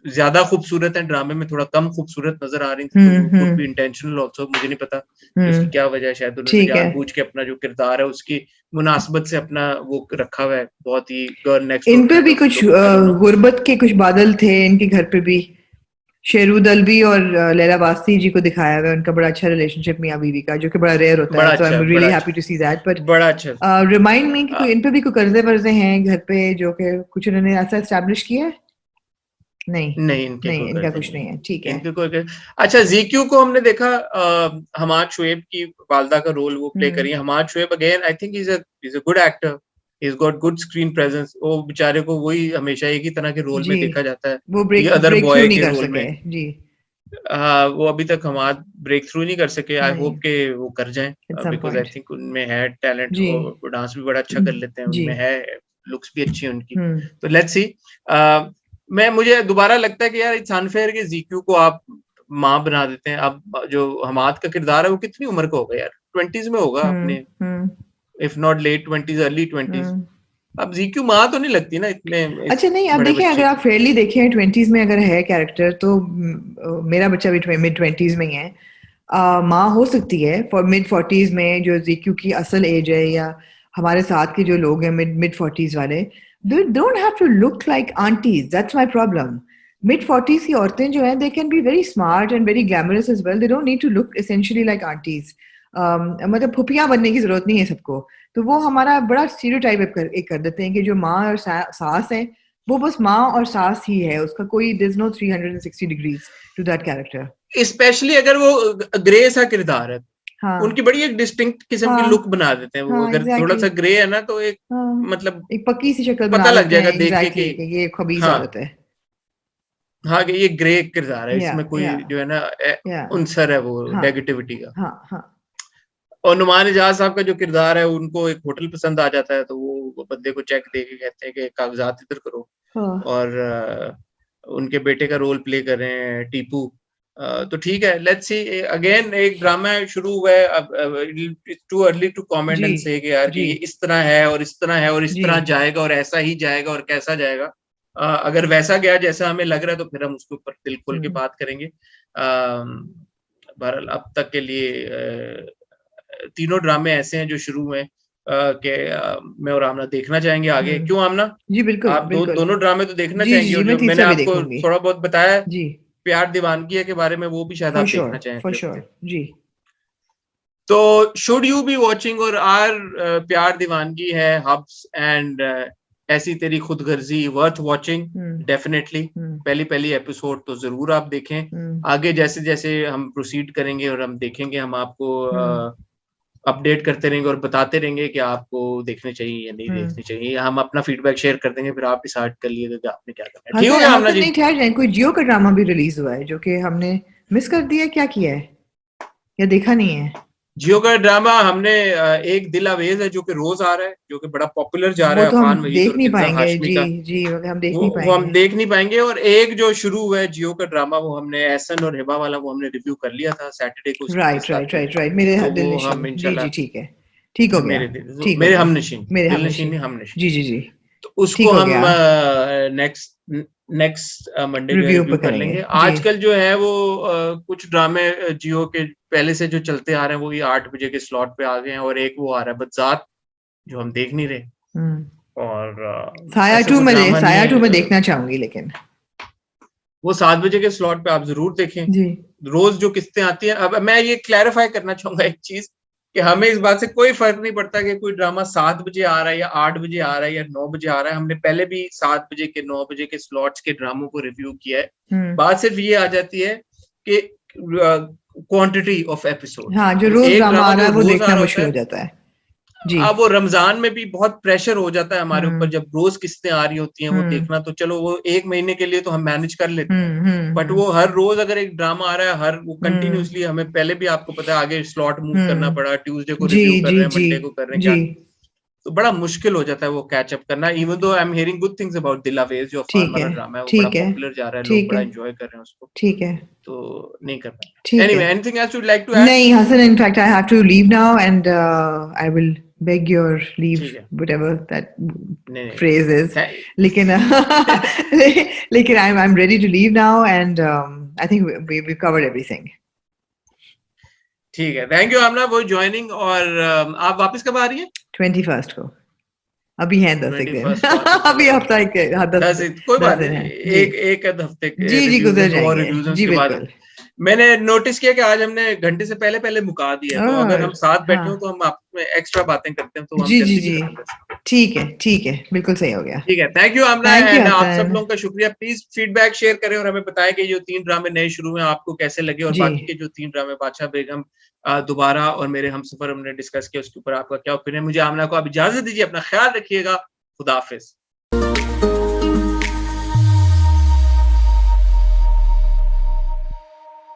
ज्यादा खूबसूरत है, ड्रामे में थोड़ा कम खूबसूरत नजर आ रही थी, तो कुड बी इंटेंशनल आल्सो, मुझे नहीं पता उसकी क्या वजह है, शायद उन्होंने जानबूझ के अपना जो किरदार है उसकी मुनासिबत से अपना वो रखा हुआ है, बहुत ही गर्ल नेक्स्ट डोर। इन पे भी कुछ गुर्बत के कुछ बादल थे इनके घर पे भी, शेरूद अलवी और लैला बास्ती जी को दिखाया हुआ है, उनका बड़ा अच्छा रिलेशनशिप मियां बीवी का, जो कि बड़ा रेयर होता है, so I am really happy to see that, but बड़ा अच्छा रिमाइंड मी कि इन पे भी कोई कर्जे वर्जे हैं घर पे जो कि कुछ उन्होंने ऐसा एस्टैब्लिश किया है? नहीं, इनका कुछ नहीं है, ठीक है। अच्छा, ज़ीक्यू को हमने देखा, हमाद शुएब की वालदा का रोल वो प्ले करी है। Hammad Shoaib again I think is a good actor, he's got good screen presence, वो बेचारे को वही हमेशा एक ही तरह के रोल में देखा जाता है, वो ब्रेक थ्रू नहीं कर सके जी। वो अभी तक हमाद ब्रेक थ्रू नहीं कर सके, आई होप के वो कर जाएं, बिकॉज आई थिंक उनमें है टैलेंट, वो डांस भी बड़ा अच्छा कर लेते हैं, उनमें है, लुक्स भी अच्छी है उनकी, तो लेट्स सी। मुझे दोबारा लगता है कि यार इट्स अनफेयर कि ज़ीक्यू को आप माँ बना देते हैं। अब जो हमाद का किरदार है वो कितनी उम्र का होगा यार, 20s में होगा अपने, if not let 20s early 20s, अब जीक्यू माँ तो नहीं लगती ना इतने अच्छा नहीं, अब बड़े देखिए, अगर बच्चे आप फेयरली देखें 20s में अगर है कैरेक्टर तो मेरा बच्चा भी मिड 20s में ही है, माँ हो सकती है फॉर मिड 40s में, जो जीक्यू की असल एज है, या हमारे साथ के जो लोग हैं मिड 40s वाले, they don't have to look like aunties. That's my problem. Mid 40s की औरतें जो हैं, they can be very smart and very glamorous as well. They don't need to look essentially like aunties. मतलब फुफियाँ बनने की जरूरत नहीं है सबको. तो वो हमारा बड़ा स्टीरियोटाइप एक कर देते हैं कि जो माँ और सास है, वो बस माँ और सास ही है, उसका कोई there's no 360 degrees to that character. Specially अगर वो ग्रे सा किरदार है, हाँ उनकी बड़ी एक डिस्टिंक्ट किस्म की हाँ लुक बना देते हैं वो, हाँ, अगर थोड़ा exactly. सा ग्रे है ना तो एक हाँ, मतलब एक पक्की सी शक्ल बना पता लग देते जाएगा हैं, देख के exactly, कि ये खबीस हाँ औरत है. हाँ कि ये ग्रे किरदार है, या इसमें कोई या जो है ना या उनसर है वो हाँ नेगेटिविटी का। हाँ हाँ और नुमान इजाज साहब का जो किरदार है, उनको एक होटल पसंद आ जाता है तो वो बंदे को चेक दे के कहते हैं कि कागजात इधर करो, हाँ और उनके बेटे का रोल प्ले कर रहे हैं टीपू। तो ठीक है, लेट्स सी अगेन एक ड्रामा शुरू हुआ है, अब it's too early to comment जी एंड से कि यार कि जी ये इस तरह है और इस तरह है और इस जी तरह जाएगा और ऐसा ही जाएगा और कैसा जाएगा। अगर वैसा गया जैसा हमें लग रहा है तो फिर हम उसके ऊपर दिल खोल के बात करेंगे। बहरहाल अब तक के लिए तीनों ड्रामे ऐसे हैं जो शुरू हुए कि मैं और आमना देखना चाहेंगे आगे। क्यों आमना, जी बिल्कुल आप बिल्कुल. दोनों ड्रामे तो देखना जी जी चाहेंगी, जी, और मैं जो मैंने तीसरा भी आपको देखूंगी. थोड़ा बहुत बताया है जी, प्यार दीवानगी है के बारे में, वो भी शायद आप देखना फॉर चाहेंगे श्योर. होंगे। जी. तो शुड यू बी वॉचिंग और आर प्यार दीवानगी है हब्स एंड ऐसी तेरी खुदगर्जी वर्थ वॉचिंग डेफिनेटली। पहली एपिसोड तो जरूर आप देखें। आगे जैसे जैसे हम प्रोसीड करेंगे और हम देखेंगे, हम आपको अपडेट करते रहेंगे और बताते रहेंगे कि आपको देखने चाहिए या नहीं देखने चाहिए। हम अपना फीडबैक शेयर कर देंगे, फिर आप डिसाइड कर लिए कि आपने क्या करना है। ठीक हो गया आमना जी? नहीं, ठहर जाए, कोई जियो का ड्रामा भी रिलीज हुआ है जो कि हमने मिस कर दिया, क्या किया है या देखा नहीं है? जियो का ड्रामा हमने एक दिल अवेज है जो कि रोज आ रहा है, जो कि बड़ा पॉपुलर जा रहा वो है, तो हम अफान वहीद देख और नहीं किंजा पाएंगे. हाशमी जी का। जी, हम देख नहीं वो हम पाएंगे. देख नहीं पाएंगे। और एक जो शुरू हुआ है जियो का ड्रामा, वो हमने एहसन और हिबा वाला वो हमने रिव्यू कर लिया था सैटरडे को, उसकी राइट किस्त राइट आती है, राइट राइट, मेरे तो दिल वो नशीन. हम जी जी, इंशाल्लाह ठीक है, ठीक हो गया. ठीक हो मेरे गया, हमनशीन, मेरे दिल नशीन नहीं हमनशीन. हमनशीन। जी जी जी, तो उसको ठीक हो हम गया. नेक्स्ट मंडे जो है रिव्यू रिव्यू पे कर करेंगे लेंगे। जी. आजकल जो है वो कुछ ड्रामे जियो के पहले से जो चलते आ रहे हैं वो ये 8 बजे के स्लॉट पे आ गए हैं, और एक वो आ रहा है बदजात जो हम देख नहीं रहे। और साया ऐसा टू कोई में ड्रामा नहीं साया टू में है, देखना चाहूंगी लेकिन. वो 7 बजे के स्लॉट पे आप जरूर देखें। जी रोज जो किस्तें आती हैं, अब मैं ये क्लैरिफाई करना चाहूंगा एक चीज, कि हमें इस बात से कोई फर्क नहीं पड़ता कि कोई ड्रामा 7 बजे आ रहा है या 8 बजे आ रहा है या 9 बजे आ रहा है। हमने पहले भी 7 बजे के 9 बजे के स्लॉट्स के ड्रामों को रिव्यू किया है। बात सिर्फ ये आ जाती है कि क्वांटिटी ऑफ एपिसोड्स। हाँ, जो अब रोज एक ड्रामा ड्रामा आ रहा जो है वो रोज आ देखना रहा होता मुश्किल हो है, जाता है. जी. अब वो रमजान में भी बहुत प्रेशर हो जाता है हमारे ऊपर, जब रोज किस्तें आ रही होती हैं वो देखना, तो चलो वो एक महीने के लिए तो हम मैनेज कर लेते हैं। बट वो हर रोज अगर एक ड्रामा आ रहा है, हर वो कंटिन्यूसली, हमें पहले भी आपको पता है आगे स्लॉट मूव करना पड़ा, ट्यूसडे को जी रिव्यू कर जी रहे हैं, जी मंडे को कर रहे हैं जी, क्या, तो बड़ा मुश्किल हो जाता है वो कैचअप करना। Even though I am hearing good things about Dilawaiz, जो अफान ठीक वाला है ड्रामा है वो बड़ा ठीक है पॉपुलर जा रहा है, लोग ठीक बड़ा है एंजॉय कर रहे हैं उसको, ठीक है तो नहीं कर पाए। ठीक है. Anyway, anything else you like to add? नहीं Hassan, in fact I have to leave now, and I will beg your leave, ठीक है, whatever that नहीं नहीं phrase is. नहीं, लेकिन लेकिन I'm ready to leave now, and I think we've covered everything. ठीक है, thank you Aamna for joining. और आप वापस कब आ रही हैं? 21st को. अभी हैं 10 एक दिन. 21 को आके चलो, अभी हफ्ता एक, हाँ, 10 कोई 10 बात दिन नहीं, है जी. एक आध हफ्ते के जी जी, रिव्यूज हैं, गुजर 2 और जाएंगे रिव्यूज हैं जी, उसके बाद। बिल्कुल. मैंने नोटिस किया कि आज हमने घंटे से पहले पहले मुका दिया है, तो अगर हम साथ बैठे हो हाँ तो हम आप में एक्स्ट्रा बातें करते हैं, तो हम जी जी जल्दी भी जी, खत्म कर सकते हैं। ठीक है, बिल्कुल सही हो गया. ठीक है, thank you Aamna, thank you and आप सब हसन. लोगों का शुक्रिया। प्लीज फीडबैक शेयर करें और हमें बताएं कि जो 3 ड्रामे नए शुरू हुए आपको कैसे लगे, और जी, बाकी के जो 3 ड्रामे बादशाह बेगम, दोबारा और मेरे हमसफर हमने डिस्कस किया, उसके ऊपर आपका क्या ओपिनियन। मुझे आमना को आप इजाजत दीजिए, अपना ख्याल रखिएगा, खुदा हाफिज।